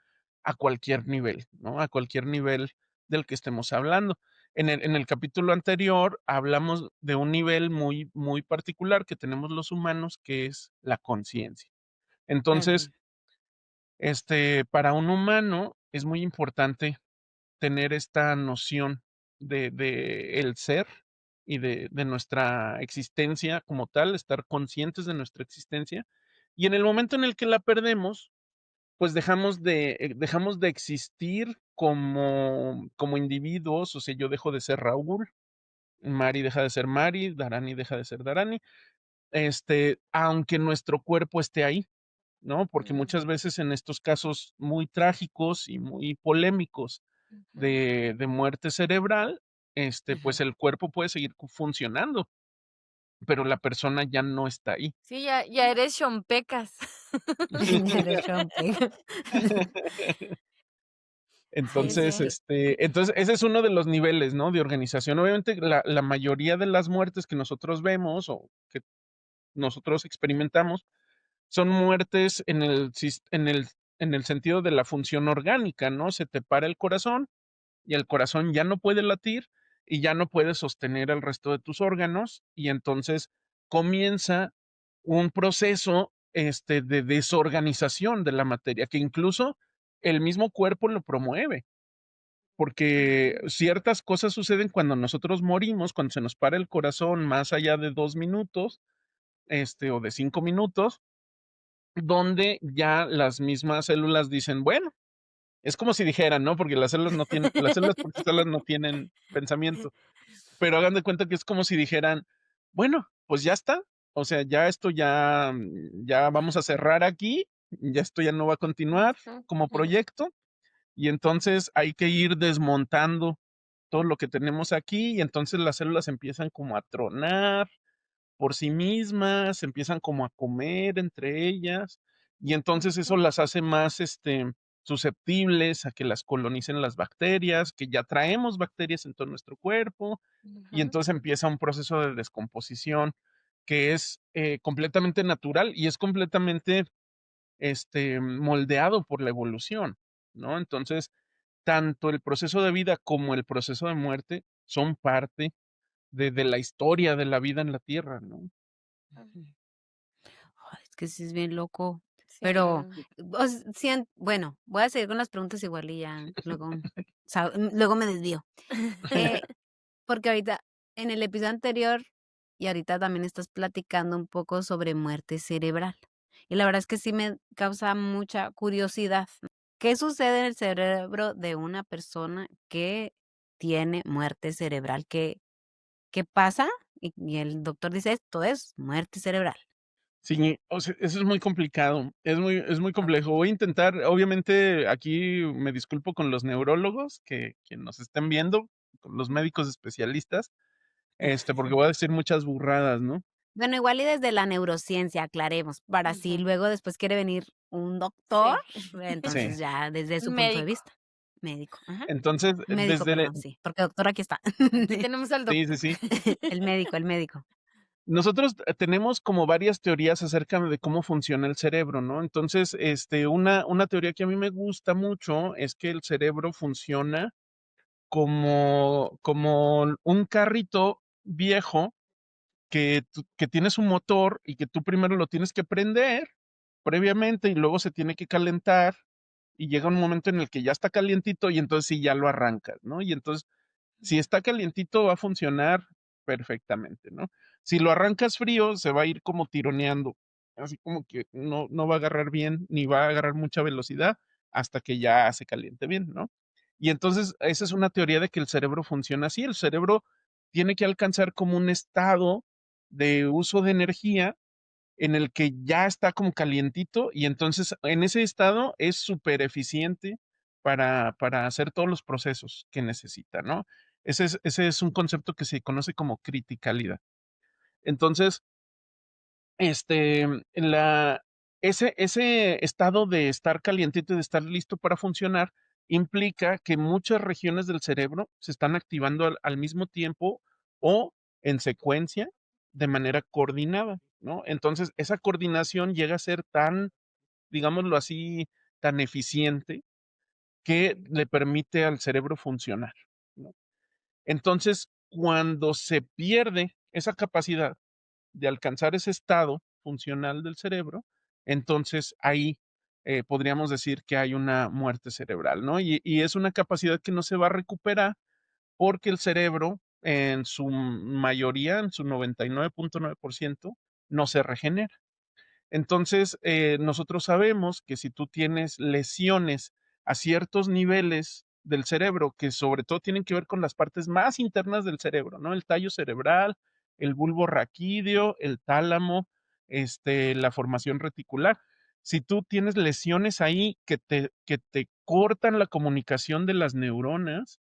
a cualquier nivel, ¿no? A cualquier nivel del que estemos hablando. En el capítulo anterior hablamos de un nivel muy, muy particular que tenemos los humanos, que es la conciencia. Ujú, Entonces, para un humano es muy importante tener esta noción de el ser y de nuestra existencia como tal, estar conscientes de nuestra existencia. Y en el momento en el que la perdemos, pues dejamos de existir como individuos. O sea, yo dejo de ser Raúl, Mari deja de ser Mari, Darani deja de ser Darani, aunque nuestro cuerpo esté ahí, ¿no? Porque ujú, muchas veces en estos casos muy trágicos y muy polémicos ujú. de muerte cerebral, pues ujú. el cuerpo puede seguir funcionando, pero la persona ya no está ahí. Sí, ya eres chompecas. Ya eres rompe. Sí, Entonces, sí. ese es uno de los niveles, ¿no? De organización. Obviamente, la mayoría de las muertes que nosotros vemos o que nosotros experimentamos son muertes en el sentido de la función orgánica, ¿no? Se te para el corazón y el corazón ya no puede latir y ya no puede sostener el resto de tus órganos y entonces comienza un proceso, de desorganización de la materia, que incluso el mismo cuerpo lo promueve, porque Ajá. ciertas cosas suceden cuando nosotros morimos, cuando se nos para el corazón más allá de 2 minutos, o de 5 minutos, donde ya las mismas células dicen, bueno, es como si dijeran, ¿no? Porque las células por sí solas no tienen pensamiento, pero hagan de cuenta que es como si dijeran, bueno, pues ya está, o sea, ya esto ya vamos a cerrar aquí, ya esto ya no va a continuar Ujú, como ujú, proyecto, y entonces hay que ir desmontando todo lo que tenemos aquí, y entonces las células empiezan como a tronar por sí mismas, empiezan como a comer entre ellas, y entonces eso ujú, las hace más, susceptibles a que las colonicen las bacterias, que ya traemos bacterias en todo nuestro cuerpo, y ujú, entonces empieza un proceso de descomposición que es completamente natural y es completamente, moldeado por la evolución, ¿no? Entonces, tanto el proceso de vida como el proceso de muerte son parte de la historia de la vida en la Tierra, ¿no? Ujú. Ay, es que sí es bien loco, sí. pero, bueno, voy a seguir con las preguntas igual y ya luego me desvío. Eh, porque ahorita en el episodio anterior y ahorita también estás platicando un poco sobre muerte cerebral. Y la verdad es que sí me causa mucha curiosidad. ¿Qué sucede en el cerebro de una persona que tiene muerte cerebral? ¿Qué pasa? Y el doctor dice, esto es muerte cerebral. Sí, o sea, eso es muy complicado, es muy complejo. Voy a intentar, obviamente, aquí me disculpo con los neurólogos que nos estén viendo, con los médicos especialistas, porque voy a decir muchas burradas, ¿no? Bueno, igual y desde la neurociencia, aclaremos, para si Ujú. luego después quiere venir un doctor, Sí. Sí. entonces ya desde su Un punto de médico. vista. Médico, ajá. Entonces, Médico, perdón, sí, porque doctor aquí está. Aquí tenemos al sí, doctor. sí, sí. El médico. Nosotros tenemos como varias teorías acerca de cómo funciona el cerebro, ¿no? Entonces, una teoría que a mí me gusta mucho es que el cerebro funciona como un carrito viejo que tiene su motor y que tú primero lo tienes que prender previamente y luego se tiene que calentar y llega un momento en el que ya está calientito y entonces sí ya lo arrancas, ¿no? Y entonces si está calientito va a funcionar perfectamente, ¿no? Si lo arrancas frío, se va a ir como tironeando, así como que no va a agarrar bien, ni va a agarrar mucha velocidad hasta que ya se caliente bien, ¿no? Y entonces esa es una teoría de que el cerebro funciona así. El cerebro tiene que alcanzar como un estado de uso de energía en el que ya está como calientito y entonces en ese estado es súper eficiente para hacer todos los procesos que necesita, ¿no? Ese es un concepto que se conoce como criticalidad. Entonces, este, la, ese estado de estar calientito y de estar listo para funcionar implica que muchas regiones del cerebro se están activando al mismo tiempo o en secuencia de manera coordinada, ¿no? Entonces, esa coordinación llega a ser tan, digámoslo así, tan eficiente que le permite al cerebro funcionar, ¿no? Entonces, cuando se pierde esa capacidad de alcanzar ese estado funcional del cerebro, entonces ahí podríamos decir que hay una muerte cerebral, ¿no? Y es una capacidad que no se va a recuperar porque el cerebro, en su mayoría, en su 99.9%, no se regenera. Entonces, nosotros sabemos que si tú tienes lesiones a ciertos niveles del cerebro, que sobre todo tienen que ver con las partes más internas del cerebro, ¿no? El tallo cerebral, el bulbo raquídeo, el tálamo, la formación reticular. Si tú tienes lesiones ahí que te cortan la comunicación de las neuronas,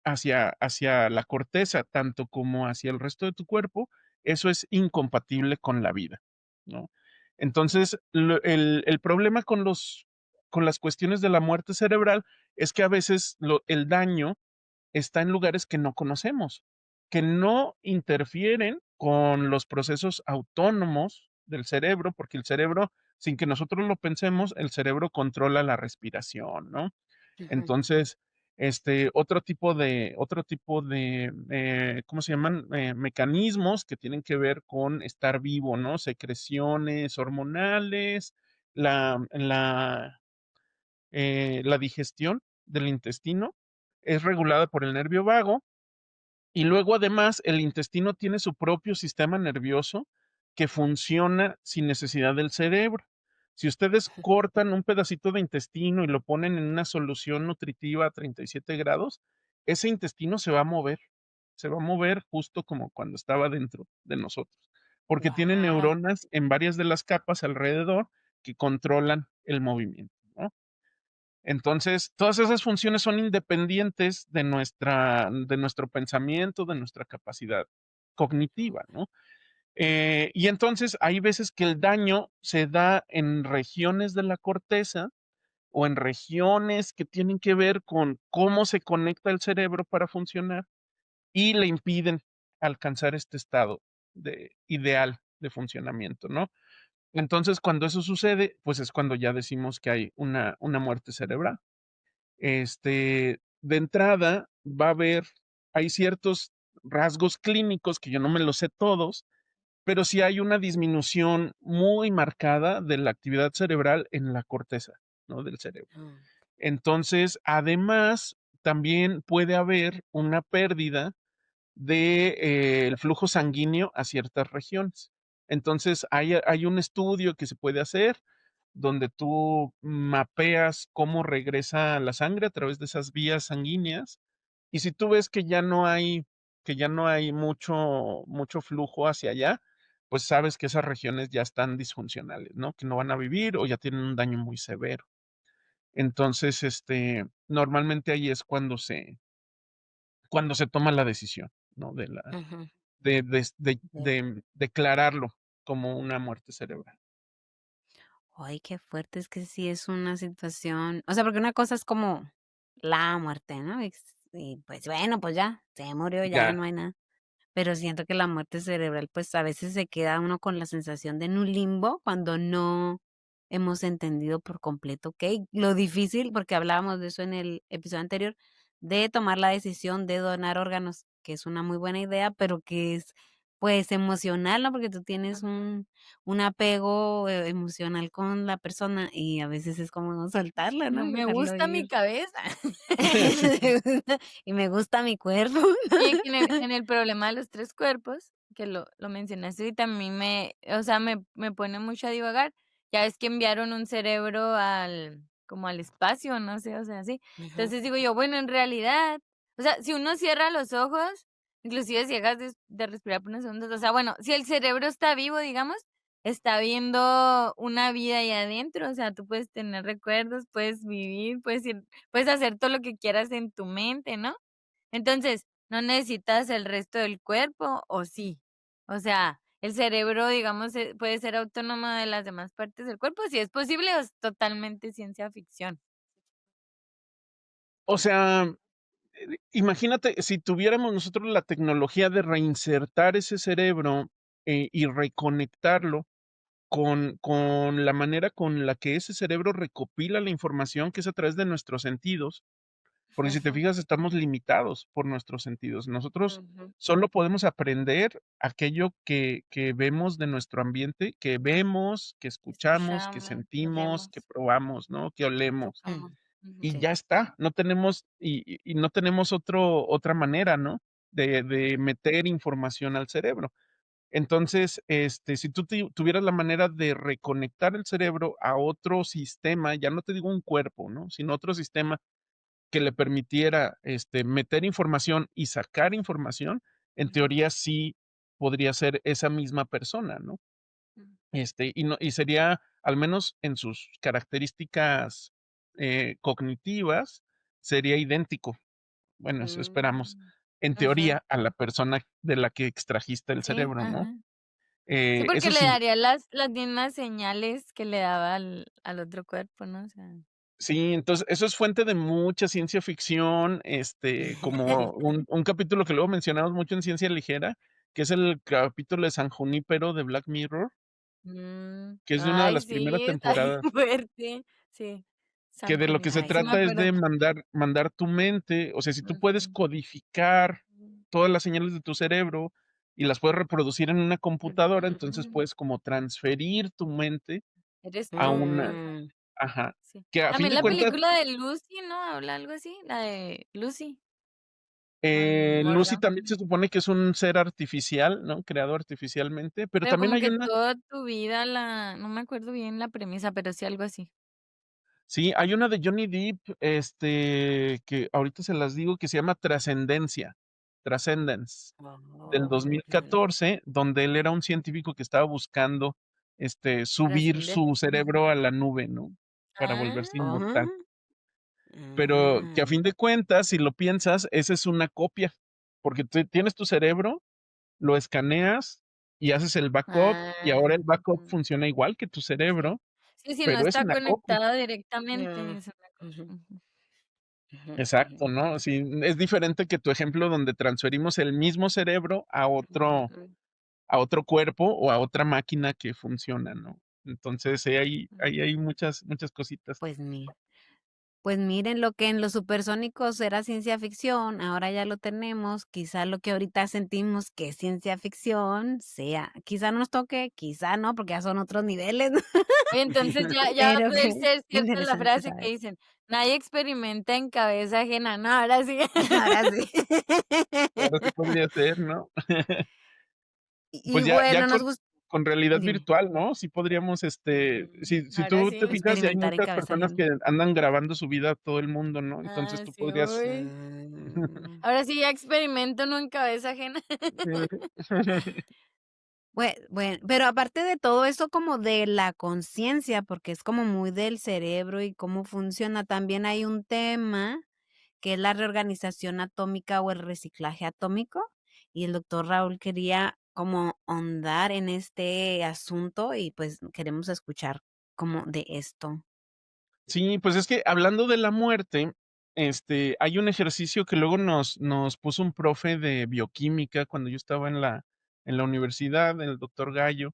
hacia la corteza, tanto como hacia el resto de tu cuerpo, eso es incompatible con la vida, ¿no? Entonces, el problema con las cuestiones de la muerte cerebral es que a veces el daño está en lugares que no conocemos, que no interfieren con los procesos autónomos del cerebro, porque el cerebro, sin que nosotros lo pensemos, el cerebro controla la respiración, ¿no? Ujú. Entonces, ¿cómo se llaman? Mecanismos que tienen que ver con estar vivo, ¿no? Secreciones hormonales, la digestión del intestino es regulada por el nervio vago y luego además el intestino tiene su propio sistema nervioso que funciona sin necesidad del cerebro. Si ustedes cortan un pedacito de intestino y lo ponen en una solución nutritiva a 37 grados, ese intestino se va a mover justo como cuando estaba dentro de nosotros, porque tiene Guau. neuronas en varias de las capas alrededor que controlan el movimiento, ¿no? Entonces, todas esas funciones son independientes de nuestro pensamiento, de nuestra capacidad cognitiva, ¿no? Y entonces hay veces que el daño se da en regiones de la corteza o en regiones que tienen que ver con cómo se conecta el cerebro para funcionar y le impiden alcanzar este estado ideal de funcionamiento, ¿no? Entonces, cuando eso sucede, pues es cuando ya decimos que hay una muerte cerebral. De entrada va a haber, hay ciertos rasgos clínicos que yo no me los sé todos, pero sí hay una disminución muy marcada de la actividad cerebral en la corteza, ¿no? Del cerebro. Mm. Entonces, además, también puede haber una pérdida de, el flujo sanguíneo a ciertas regiones. Entonces, hay un estudio que se puede hacer donde tú mapeas cómo regresa la sangre a través de esas vías sanguíneas. Y si tú ves que ya no hay mucho flujo hacia allá, pues sabes que esas regiones ya están disfuncionales, ¿no? Que no van a vivir o ya tienen un daño muy severo. Entonces, normalmente ahí es cuando se toma la decisión, ¿no? Ujú. De De declararlo como una muerte cerebral. Ay, qué fuerte, es que sí es una situación, o sea, porque una cosa es como la muerte, ¿no? Y pues bueno, pues ya, se murió, ya Ya, no hay nada. Pero siento que la muerte cerebral, pues, a veces se queda uno con la sensación de en un limbo cuando no hemos entendido por completo, okey, lo difícil, porque hablábamos de eso en el episodio anterior, de tomar la decisión de donar órganos, que es una muy buena idea, pero que es, pues, emocional, ¿no? Porque tú tienes un apego, emocional con la persona y a veces es como no soltarla, ¿no? No Y me dejarlo gusta ir. mi cabeza. Y me gusta mi cuerpo. Oye, que en el problema de los 3 cuerpos, que lo mencionaste y también o sea, me pone mucho a divagar. Ya ves que enviaron un cerebro como al espacio, no sé, o sea, así. Ujú. Entonces digo yo, bueno, en realidad, o sea, si uno cierra los ojos, inclusive si dejas de respirar por unos segundos, o sea, bueno, si el cerebro está vivo, digamos, está viendo una vida ahí adentro, o sea, tú puedes tener recuerdos, puedes vivir, puedes hacer todo lo que quieras en tu mente, ¿no? Entonces, ¿no necesitas el resto del cuerpo o sí? O sea, el cerebro, digamos, puede ser autónomo de las demás partes del cuerpo, si es posible o es totalmente ciencia ficción. o sea, imagínate si tuviéramos nosotros la tecnología de reinsertar ese cerebro, y reconectarlo con la manera con la que ese cerebro recopila la información, que es a través de nuestros sentidos. Porque si te Ujú, fijas, estamos limitados por nuestros sentidos. Nosotros ujú. solo podemos aprender aquello que vemos de nuestro ambiente, que vemos, que escuchamos, que Escuchamos, sentimos, que olemos, probamos, ¿no? Que olemos. tocamos. Y Ujú. Sí. ya está, no tenemos y no tenemos otra manera, ¿no? De meter información al cerebro. Entonces, si tú tuvieras la manera de reconectar el cerebro a otro sistema, ya no te digo un cuerpo, ¿no? Sino otro sistema que le permitiera, meter información y sacar información, en teoría sí podría ser esa misma persona, ¿no? Ujú. Y no y sería, al menos en sus características, cognitivas, sería idéntico. Bueno, eso esperamos, Mm, en ujú. teoría, a la persona de la que extrajiste el Sí, cerebro, ¿no? ajá. Sí, porque Eso le sí, daría las mismas señales que le daba al otro cuerpo, ¿no? O sea, sí, entonces, eso es fuente de mucha ciencia ficción, como un capítulo que luego mencionamos mucho en Ciencia Ligera, que es el capítulo de San Junípero de Black Mirror, que es de una de ay, las primeras sí, está bien temporadas, fuerte. Sí, que San de lo que se Junípero, Ay, sí me trata es acuerdo. de mandar tu mente, o sea, si tú puedes Ujú. codificar todas las señales de tu cerebro y las puedes reproducir en una computadora, entonces Ujú. puedes como transferir tu mente Eres a tú, una ajá, mm, ajá, sí. que a fin También de la cuentas película de Lucy, ¿no? Habla algo así, la de Lucy, no Lucy habla. también se supone que es un ser artificial, ¿no? Creado artificialmente, pero Pero también como hay que una toda tu vida no me acuerdo bien la premisa, pero sí algo así. sí, hay una de Johnny Depp, que ahorita se las digo, que se llama Trascendencia, Transcendence, del oh, mm, 2014, donde él era un científico que estaba buscando, subir Trascender. su cerebro a la nube, ¿no? Para volverse Ah, inmortal. oh, Pero que a mm, fin de cuentas, si lo piensas, esa es una copia, porque tú tienes tu cerebro, lo escaneas y haces el backup, y ah, ahora el backup ujú, funciona igual que tu sí. cerebro, Sí, sí, no pero es está una copia. conectado directamente, mm, es una ujú, co ujú, ujú, ujú, Exacto, ¿no? Sí, es diferente que tu ejemplo donde transferimos el mismo cerebro ujú. a otro cuerpo o a otra máquina que funciona, ¿no? Entonces, ujú. ahí hay muchas cositas. Pues mira. Pues miren, lo que en los supersónicos era ciencia ficción, ahora ya lo tenemos. Quizá lo que ahorita sentimos que es ciencia ficción sea, quizá nos toque, quizá no, porque ya son otros niveles, ¿no? Oye, entonces ya va a Pero poder qué ser cierta la interesante frase que saber. dicen: "Nadie experimenta en cabeza ajena". No, ahora sí. Ahora sí. Ahora sí podría ser, ¿no? Y Pues ya bueno, nos gusta. con realidad Dime. virtual, ¿no? Sí podríamos, si Ahora tú te sí. fijas, ya hay Experimentar en muchas cabeza personas ajena. que andan grabando su vida a todo el mundo, ¿no? Entonces Ah, tú sí, podrías uy. Mm. Ahora sí ya experimento, no en cabeza ajena. Bueno, pero aparte de todo eso como de la conciencia, porque es como muy del cerebro y cómo funciona, también hay un tema que es la reorganización atómica o el reciclaje atómico, y el doctor Raúl quería como ahondar en este asunto y pues queremos escuchar como de esto. Sí, pues es que hablando de la muerte, hay un ejercicio que luego nos puso un profe de bioquímica cuando yo estaba en la universidad, el doctor Gallo,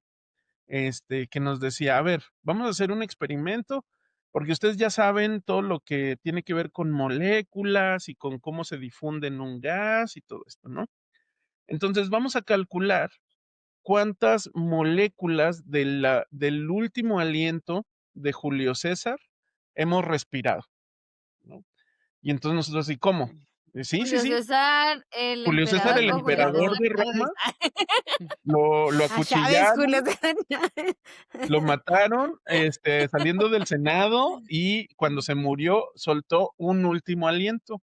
que nos decía, a ver, vamos a hacer un experimento, porque ustedes ya saben todo lo que tiene que ver con moléculas y con cómo se difunden un gas y todo esto, ¿no? Entonces vamos a calcular cuántas moléculas del último aliento de Julio César hemos respirado, ¿no? Y entonces nosotros así, ¿cómo? Sí, sí, Julio sí. César, el Julio César, emperador el o Julio emperador César de Chávez. Roma, lo A Chávez, Julio acuchillaron, César Chávez. lo mataron, saliendo del Senado, y cuando se murió soltó un último aliento.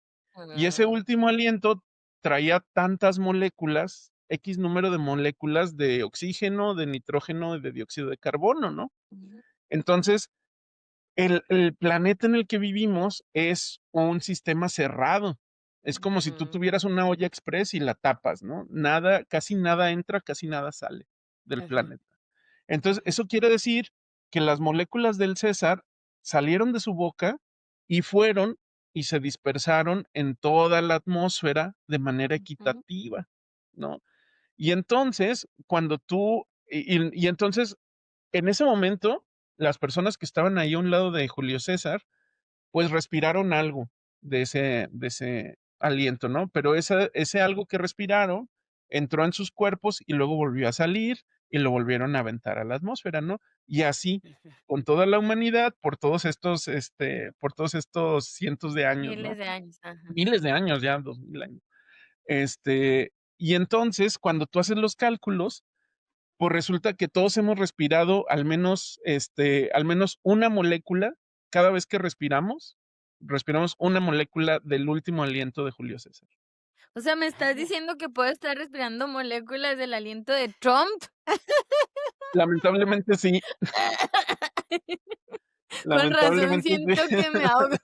Y ese último aliento traía tantas moléculas, X número de moléculas de oxígeno, de nitrógeno y de dióxido de carbono, ¿no? Entonces, el planeta en el que vivimos es un sistema cerrado. Es como si tú tuvieras una olla express y la tapas, ¿no? Nada, casi nada entra, casi nada sale del Ajá, planeta. Entonces, eso quiere decir que las moléculas del César salieron de su boca y fueron y se dispersaron en toda la atmósfera de manera Ujú. equitativa, ¿no? Y entonces, cuando tú, y entonces, en ese momento, las personas que estaban ahí a un lado de Julio César, pues respiraron algo de ese aliento, ¿no? Pero ese algo que respiraron entró en sus cuerpos y luego volvió a salir y lo volvieron a aventar a la atmósfera, ¿no? Y así con toda la humanidad por todos estos cientos de años, Miles ¿no? de años, ajá. Miles de años, ya 2000 años. Y entonces, cuando tú haces los cálculos, pues resulta que todos hemos respirado al menos una molécula cada vez que respiramos una molécula del último aliento de Julio César. O sea, ¿me estás diciendo que puedo estar respirando moléculas del aliento de Trump? Lamentablemente sí, Con razón lamentablemente sí. siento que me ahogo.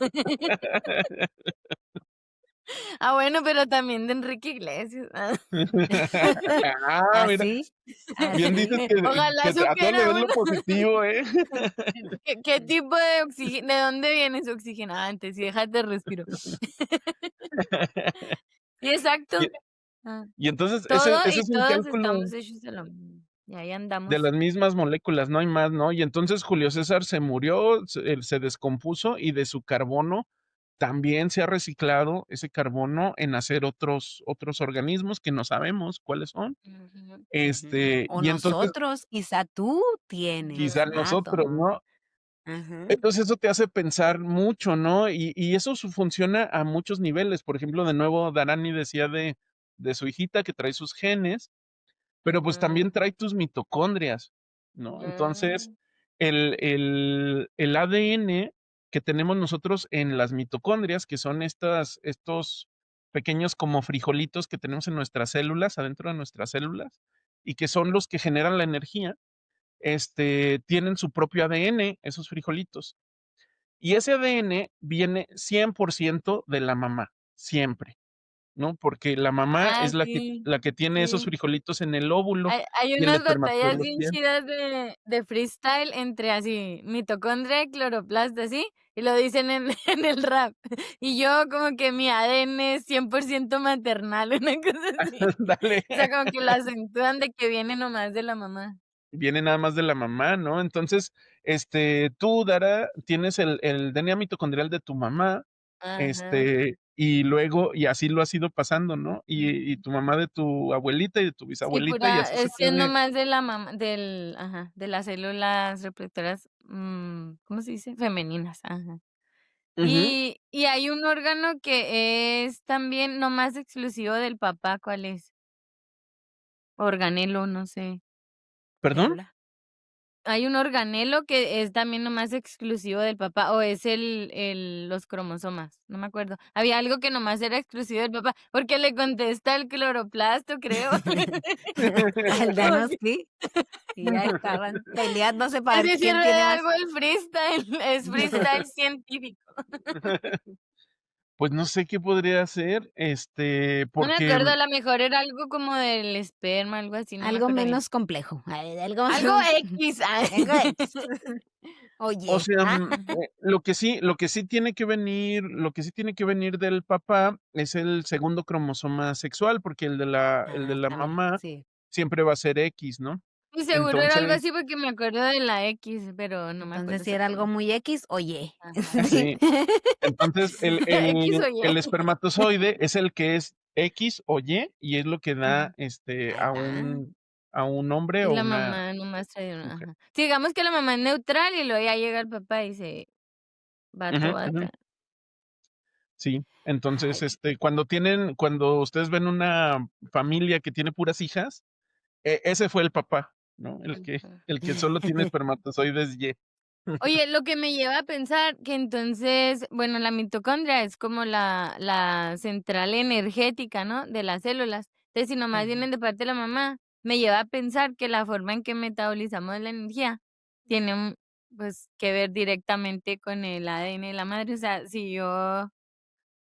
Ah, bueno, pero también de Enrique Iglesias. Ah, mira, así, bien dices así. Ojalá que a todo le supiera ves lo uno positivo, ¿eh? qué tipo de oxígeno, de dónde viene su oxígeno. Ah, antes, sí, déjate respiro. Sí, exacto. Y Ah, y entonces todo ese y es un todos cálculo estamos hechos de lo mismo. Y ahí de andamos. las mismas moléculas, no hay más, ¿no? Y entonces Julio César se murió, se descompuso y de su carbono también se ha reciclado ese carbono en hacer otros organismos que no sabemos cuáles son. Ujú. Ujú. O Y entonces nosotros, quizá tú tienes quizá nosotros, átomos. ¿no? Ajá. Entonces eso te hace pensar mucho, ¿no? Y eso funciona a muchos niveles. Por ejemplo, de nuevo, Darani decía de su hijita que trae sus genes, pero pues Ujú. también trae tus mitocondrias, ¿no? Entonces, Mm. el ADN que tenemos nosotros en las mitocondrias, que son estos pequeños como frijolitos que tenemos en nuestras células, adentro de nuestras células, y que son los que generan la energía, tienen su propio ADN, esos frijolitos. Y ese ADN viene 100% de la mamá, siempre. ¿No? Porque la mamá Ah, es sí, la que tiene esos sí. frijolitos en el óvulo Hay y el unas espermatozoide batallas los bien tiene. chidas de freestyle entre así, mitocondria y cloroplasta, así, y lo dicen en en el rap. Y yo como que mi ADN es 100% maternal, una cosa así. Dale, O sea, como que lo acentúan de que viene nomás de la mamá. viene nada más de la mamá, ¿no? Entonces, tú, Dara, tienes el DNA mitocondrial de tu mamá, Ajá. y luego, y así lo has ido pasando, ¿no? Y tu mamá de tu abuelita y de tu Sí, bisabuelita, y pura así se es puede. nomás de la mamá de las células reproductoras, ¿cómo se dice? Femeninas, ajá. Ujú. Y hay un órgano que es también nomás exclusivo del papá, ¿cuál es? Organelo, no sé. ¿Perdón? Célula. hay un organelo que es también nomás exclusivo del papá, o es los cromosomas, no me acuerdo. Había algo que nomás era exclusivo del papá, porque le contesta el cloroplasto, creo. Como Aldeanos que sí, y ya estaban peleándose para así ver sí quién tiene más. algo el freestyle, es freestyle científico. Pues no sé qué podría ser, No me porque acuerdo, a lo mejor era algo como del esperma, algo así, no me Algo acuerdo bien. menos complejo, algo Algo X, algo X. o Oye, sea, Ujú. lo que sí tiene que venir del papá es el segundo cromosoma sexual, porque el de la también, mamá sí. siempre va a ser X, ¿no? Y seguro era algo Entonces, así porque me acuerdo de la X, pero no me acuerdo Entonces, si era algo exactamente. muy X, oye. Ajá. Sí. sí, entonces X o el Y. espermatozoide es el que es X o y es lo que da, Ujú. Ahí va. a un hombre Y o la una mamá nomás trae una, mujer. ajá. Sí, digamos que la mamá es neutral y luego ya llega el papá y dice: "Vato, Ujú, ujú. vata". Sí, entonces, Ay, cuando ustedes ven una familia que tiene puras hijas, ese fue el papá, ¿no? Ujú. El que solo tiene espermatozoides Y. Oye, lo que me lleva a pensar que entonces, bueno, la mitocondria es como la central energética, ¿no?, de las células. Entonces, si nomás ujú. vienen de parte de la mamá, me lleva a pensar que la forma en que metabolizamos la energía tiene, pues, que ver directamente con el ADN de la madre. O sea, si yo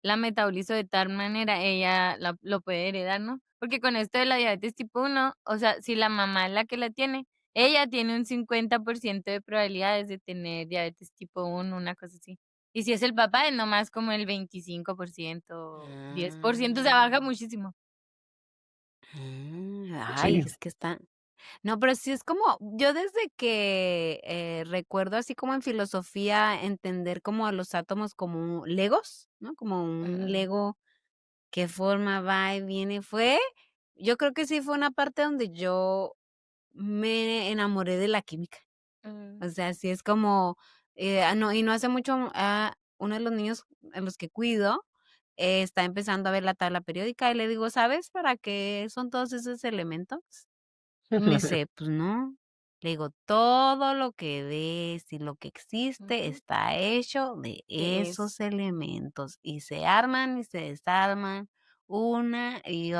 la metabolizo de tal manera, ella lo puede heredar, ¿no? Porque con esto de la diabetes tipo 1, o sea, si la mamá es la que la tiene, ella tiene un 50% de probabilidades de tener diabetes tipo 1, una cosa así. Y si es el papá, es nomás como el 25%, 10%, o sea, baja Ah, muchísimo. ay, Sí. es que está. No, pero sí es como, yo desde que recuerdo así como en filosofía entender como a los átomos como legos, ¿no? Como un Ujú, lego que forma, va y viene, yo creo que sí fue una parte donde yo me enamoré de la química. ujú, O sea, sí es como, no, y no hace mucho, uno de los niños a los que cuido está empezando a ver la tabla periódica y le digo, ¿sabes para qué son todos esos elementos? Y me dice, pues no. Le digo, todo lo que ves y lo que existe ujú. está hecho de Es esos elementos y se arman y se desarman una y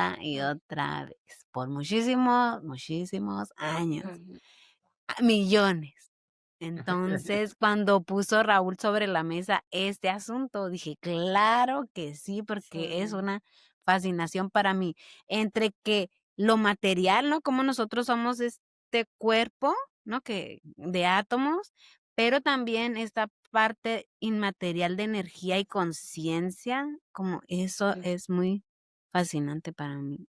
ujú, otra vez por muchísimos, muchísimos años. ujú, Millones. Entonces, cuando puso Raúl sobre la mesa este asunto, dije: "Claro que sí", porque es sí, una fascinación para mí, entre que lo material, ¿no? Como nosotros somos este cuerpo, ¿no? Que de átomos, pero también esta parte inmaterial de energía y conciencia, como eso ujú, es muy fascinante para mí.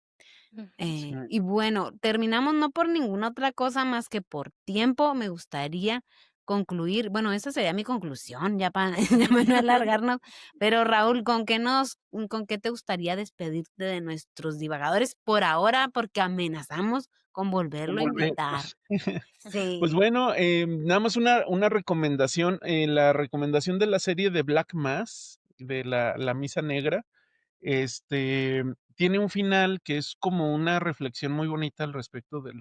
ujú. Sí. Y bueno, terminamos no por ninguna otra cosa más que por tiempo. Me gustaría concluir, bueno, esa sería mi conclusión, ya para ya para no alargarnos. Pero Raúl, con qué te gustaría despedirte de nuestros divagadores por ahora? Porque amenazamos con volverlo a Volver. invitar. Pues Sí. bueno, nada más una recomendación, la recomendación de la serie de Black Mass, de la misa negra, este, tiene un final que es como una reflexión muy bonita al respecto de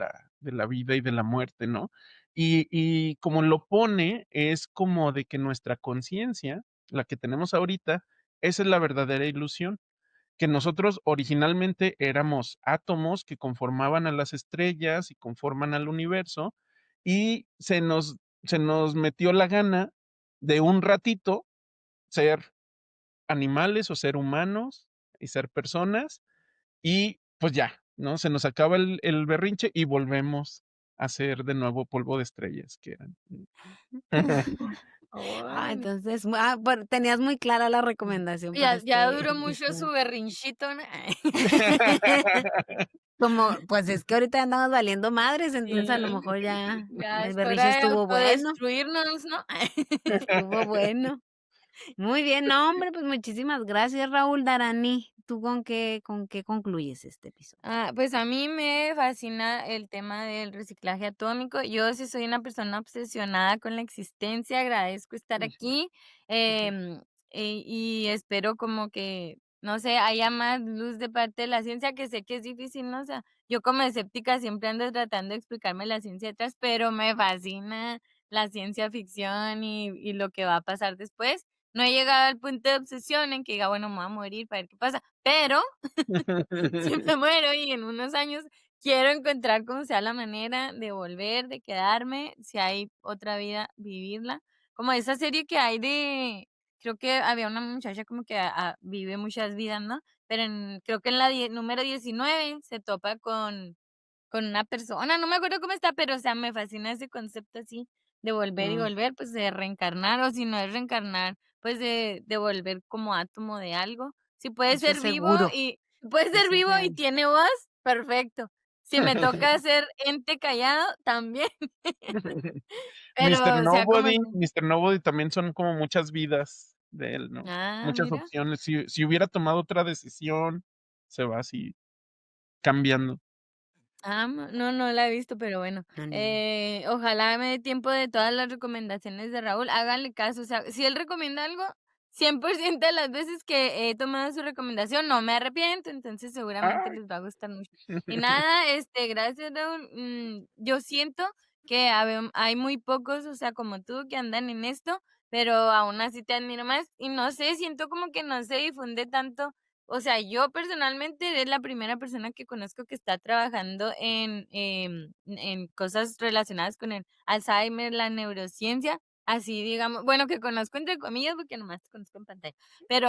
la vida y de la muerte, ¿no? Y como lo pone, es como de que nuestra conciencia, la que tenemos ahorita, esa es la verdadera ilusión, que nosotros originalmente éramos átomos que conformaban a las estrellas y conforman al universo, y se nos metió la gana de un ratito ser animales o ser humanos y ser personas, y pues ya, ¿no? Se nos acaba el berrinche y volvemos a ser de nuevo polvo de estrellas que eran. Órale. Entonces, bueno, tenías muy clara la recomendación para Ya este duró mucho su episodio. berrinchito, ¿no? Como, pues es que ahorita andamos valiendo madres, entonces a lo Sí, mejor ya ya el es berrinche hora de estuvo bueno, autodestruirnos, ¿no? estuvo bueno. Muy bien, no, hombre, pues muchísimas gracias, Raúl Darani. ¿Tú con qué concluyes este episodio? Pues a mí me fascina el tema del reciclaje atómico. Yo sí soy una persona obsesionada con la existencia, agradezco estar Ujú, aquí, ujú. y espero como que no sé, haya más luz de parte de la ciencia, que sé que es difícil, ¿no? O sea, yo como escéptica siempre ando tratando de explicarme la ciencia detrás, pero me fascina la ciencia ficción y lo que va a pasar después. No he llegado al punto de obsesión en que diga, bueno, me voy a morir para ver qué pasa, pero si me muero y en unos años quiero encontrar como sea la manera de volver, de quedarme, si hay otra vida, vivirla. Como esa serie que hay de, creo que había una muchacha como que vive muchas vidas, ¿no? Pero creo que en la número 19 se topa con una persona, no me acuerdo cómo está, pero o sea, me fascina ese concepto así de volver y Mm, volver, pues de reencarnar, o si no es reencarnar, pues de volver como átomo de algo. Si puede eso ser es vivo seguro. y puede ser Eso es vivo y real. tiene voz, perfecto. Si me toca ser ente callado, también, pero sea como sea. Mr. Nobody también son como muchas vidas de él, ¿no? Ah, Muchas mira. opciones. Si hubiera tomado otra decisión, se va así cambiando. Ah, no la he visto, pero bueno, No, ni yo. ojalá me dé tiempo de todas las recomendaciones de Raúl, háganle caso, o sea, si él recomienda algo, 100% de las veces que he tomado su recomendación no me arrepiento, entonces seguramente Ah. les va a gustar mucho. Y nada, gracias Raúl, yo siento que hay muy pocos, o sea, como tú, que andan en esto, pero aún así te admiro más, y no sé, siento como que no se difunde tanto, o sea, yo personalmente eres la primera persona que conozco que está trabajando en cosas relacionadas con el Alzheimer, la neurociencia, así digamos, bueno, que conozco entre comillas porque nomás te conozco en pantalla, pero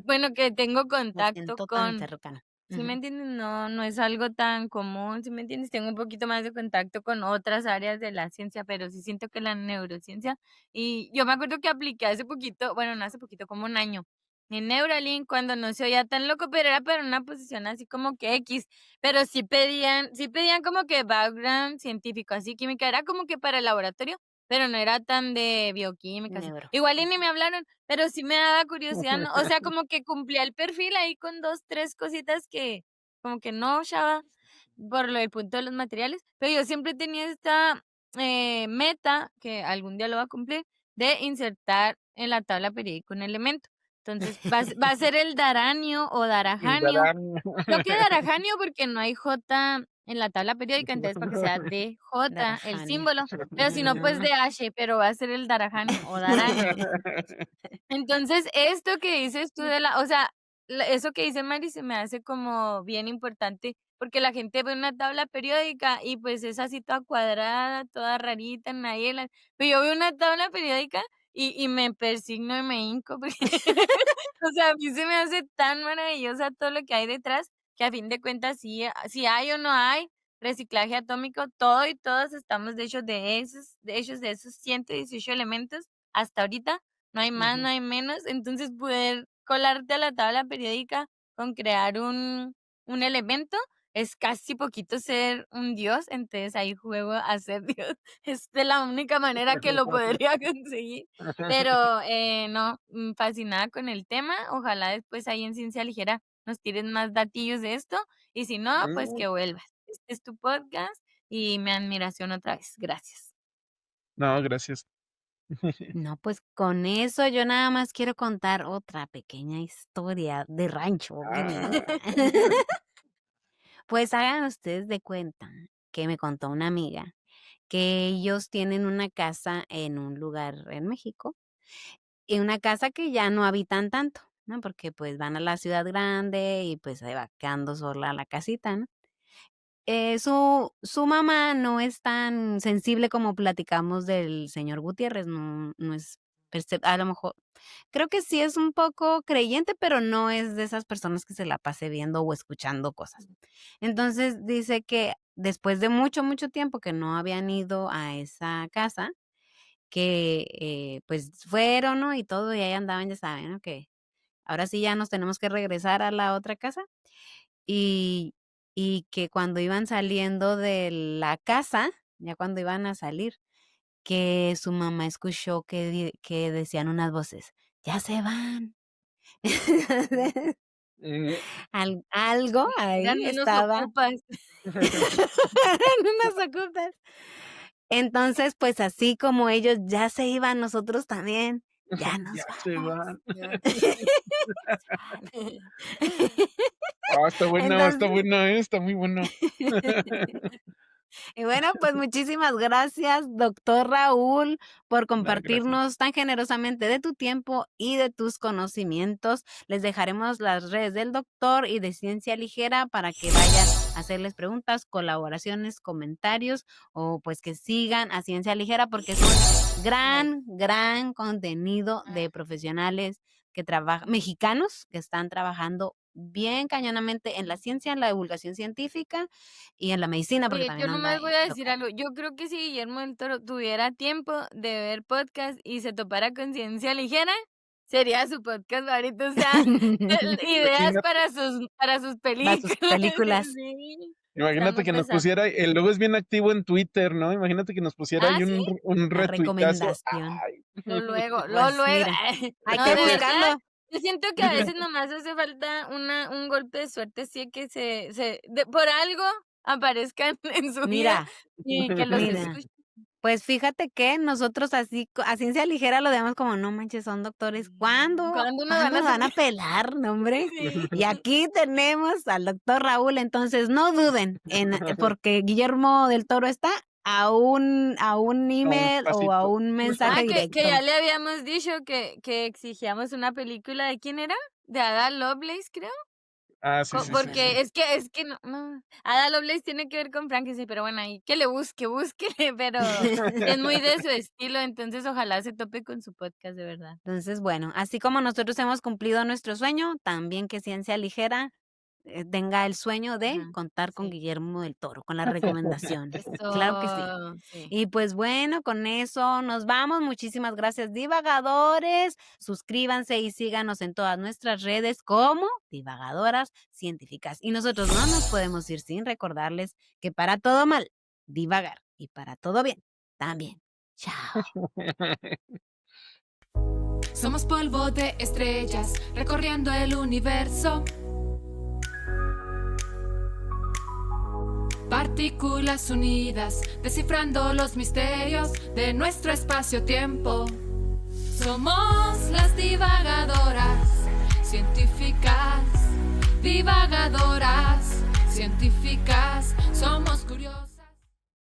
bueno, que tengo Lo contacto siento tan con, cercano. ¿sí me Ujú. entiendes? No es algo tan común, ¿sí me entiendes? Tengo un poquito más de contacto con otras áreas de la ciencia, pero sí siento que la neurociencia, y yo me acuerdo que apliqué hace poquito, bueno, no hace poquito, como un año, en Neuralink cuando no se oía tan loco, pero era para una posición así como que X, pero sí pedían como que background científico, así química, era como que para el laboratorio, pero no era tan de bioquímica, así. Neuro. Igual y ni Ujú. me hablaron, pero sí me daba curiosidad, ¿no? O sea, como que cumplía el perfil ahí con 2 3 cositas que como que no, chava, por lo del punto de los materiales, pero yo siempre tenía esta, meta, que algún día lo voy a cumplir, de insertar en la tabla periódica un elemento. Entonces, va a ser el daranio o El darajanio. Darán. Creo que darajanio porque no hay J en la tabla periódica, entonces para que sea DJ el Darajania. símbolo, pero si no, pues DH, pero va a ser el darajanio o daranio. Entonces, esto que dices tú de o sea, eso que dice Mari se me hace como bien importante, porque la gente ve una tabla periódica y pues es así toda cuadrada, toda rarita, nadie la, pero yo veo una tabla periódica y me persigno y me hinco, porque, o sea, a mí se me hace tan maravillosa todo lo que hay detrás, que a fin de cuentas sí, si hay o no hay reciclaje atómico, todo y todos estamos de hechos de esos 118 elementos hasta ahorita, no hay más, no Ujú. hay menos. Entonces, poder colarte a la tabla periódica con crear un elemento es casi poquito ser un dios. Entonces, ahí juego a ser dios. Es de la única manera que lo podría conseguir. Pero, no, fascinada con el tema. Ojalá después ahí en Ciencia Ligera nos tiren más datillos de esto. Y si no, pues que vuelvas. Este es tu podcast y mi admiración otra vez. Gracias. No, gracias. No, pues con eso yo nada más quiero contar otra pequeña historia de rancho, qué linda. Ah. Pues hagan ustedes de cuenta que me contó una amiga que ellos tienen una casa en un lugar en México y una casa que ya no habitan tanto, ¿no? Porque pues van a la ciudad grande y pues se va quedando sola la casita, ¿no? Su mamá no es tan sensible como platicamos del señor Gutiérrez, no es a lo mejor, creo que sí es un poco creyente, pero no es de esas personas que se la pase viendo o escuchando cosas. Entonces, dice que después de mucho, mucho tiempo que no habían ido a esa casa, que, pues, fueron, ¿no? Y todo, y ahí andaban, ya saben, ¿no? Que ahora sí ya nos tenemos que regresar a la otra casa. Y que cuando iban saliendo de la casa, ya cuando iban a salir, que su mamá escuchó que decían unas voces: "Ya se van". Mm. Algo ahí Eran unos estaba. ocupas. Eran unas ocupas. Entonces, pues, así como ellos ya se iban, nosotros también. Ya nos Ya se vamos. van. Ya. Está bueno, está muy bueno. Y bueno, pues muchísimas gracias, doctor Raúl, por Gracias. compartirnos tan generosamente de tu tiempo y de tus conocimientos. Les dejaremos las redes del doctor y de Ciencia Ligera para que vayan a hacerles preguntas, colaboraciones, comentarios o pues que sigan a Ciencia Ligera porque es un gran contenido de profesionales que trabajan, mexicanos que están trabajando bien cañonamente en la ciencia, en la divulgación científica y en la medicina, porque Oye, yo también anda nomás voy el a decir doctor. algo. Yo creo que si Guillermo del Toro tuviera tiempo de ver podcast y se topara con Ciencia Ligera, sería su podcast favorito. O sea, ideas Imagínate, para sus Para sus películas. películas. Sí, imagínate estamos que nos pesados. pusiera, luego es bien activo en Twitter, ¿no? Imagínate que nos pusiera Ah, ahí sí, un La retuitazo. recomendación. Ay. luego. Pues mira, hay No, que de verdad, buscarlo. yo siento que a veces nomás hace falta un golpe de suerte, sí, que por algo aparezcan en su vida Mira, y que los mira. escuchen. Pues fíjate que nosotros así a ciencia ligera lo damos como no manches, son doctores. ¿Cuándo? ¿Cuándo nos ¿Cuándo van a nos van a sacar? pelar, no, hombre? Sí. Y aquí tenemos al doctor Raúl, entonces no duden porque Guillermo del Toro está a un email o a pasito. un mensaje Que directo. ya le habíamos dicho que exigíamos una película, ¿de quién era? De Ada Lovelace, creo. Sí, sí, sí, sí. Porque es que no, Ada Lovelace tiene que ver con Frankenstein, pero bueno, ahí que le búsquele, pero es muy de su estilo, entonces ojalá se tope con su podcast, de verdad. Entonces, bueno, así como nosotros hemos cumplido nuestro sueño, también que Ciencia Ligera tenga el sueño de Ajá, contar con sí. Guillermo del Toro, con la recomendación. Claro que sí. Sí. Y pues bueno, con eso nos vamos. Muchísimas gracias, divagadores. Suscríbanse y síganos en todas nuestras redes como Divagadoras Científicas. Y nosotros no nos podemos ir sin recordarles que para todo mal, divagar. Y para todo bien, también. Chao. Somos polvo de estrellas recorriendo el universo. Partículas unidas, descifrando los misterios de nuestro espacio-tiempo. Somos las divagadoras científicas, divagadoras científicas, somos curiosas.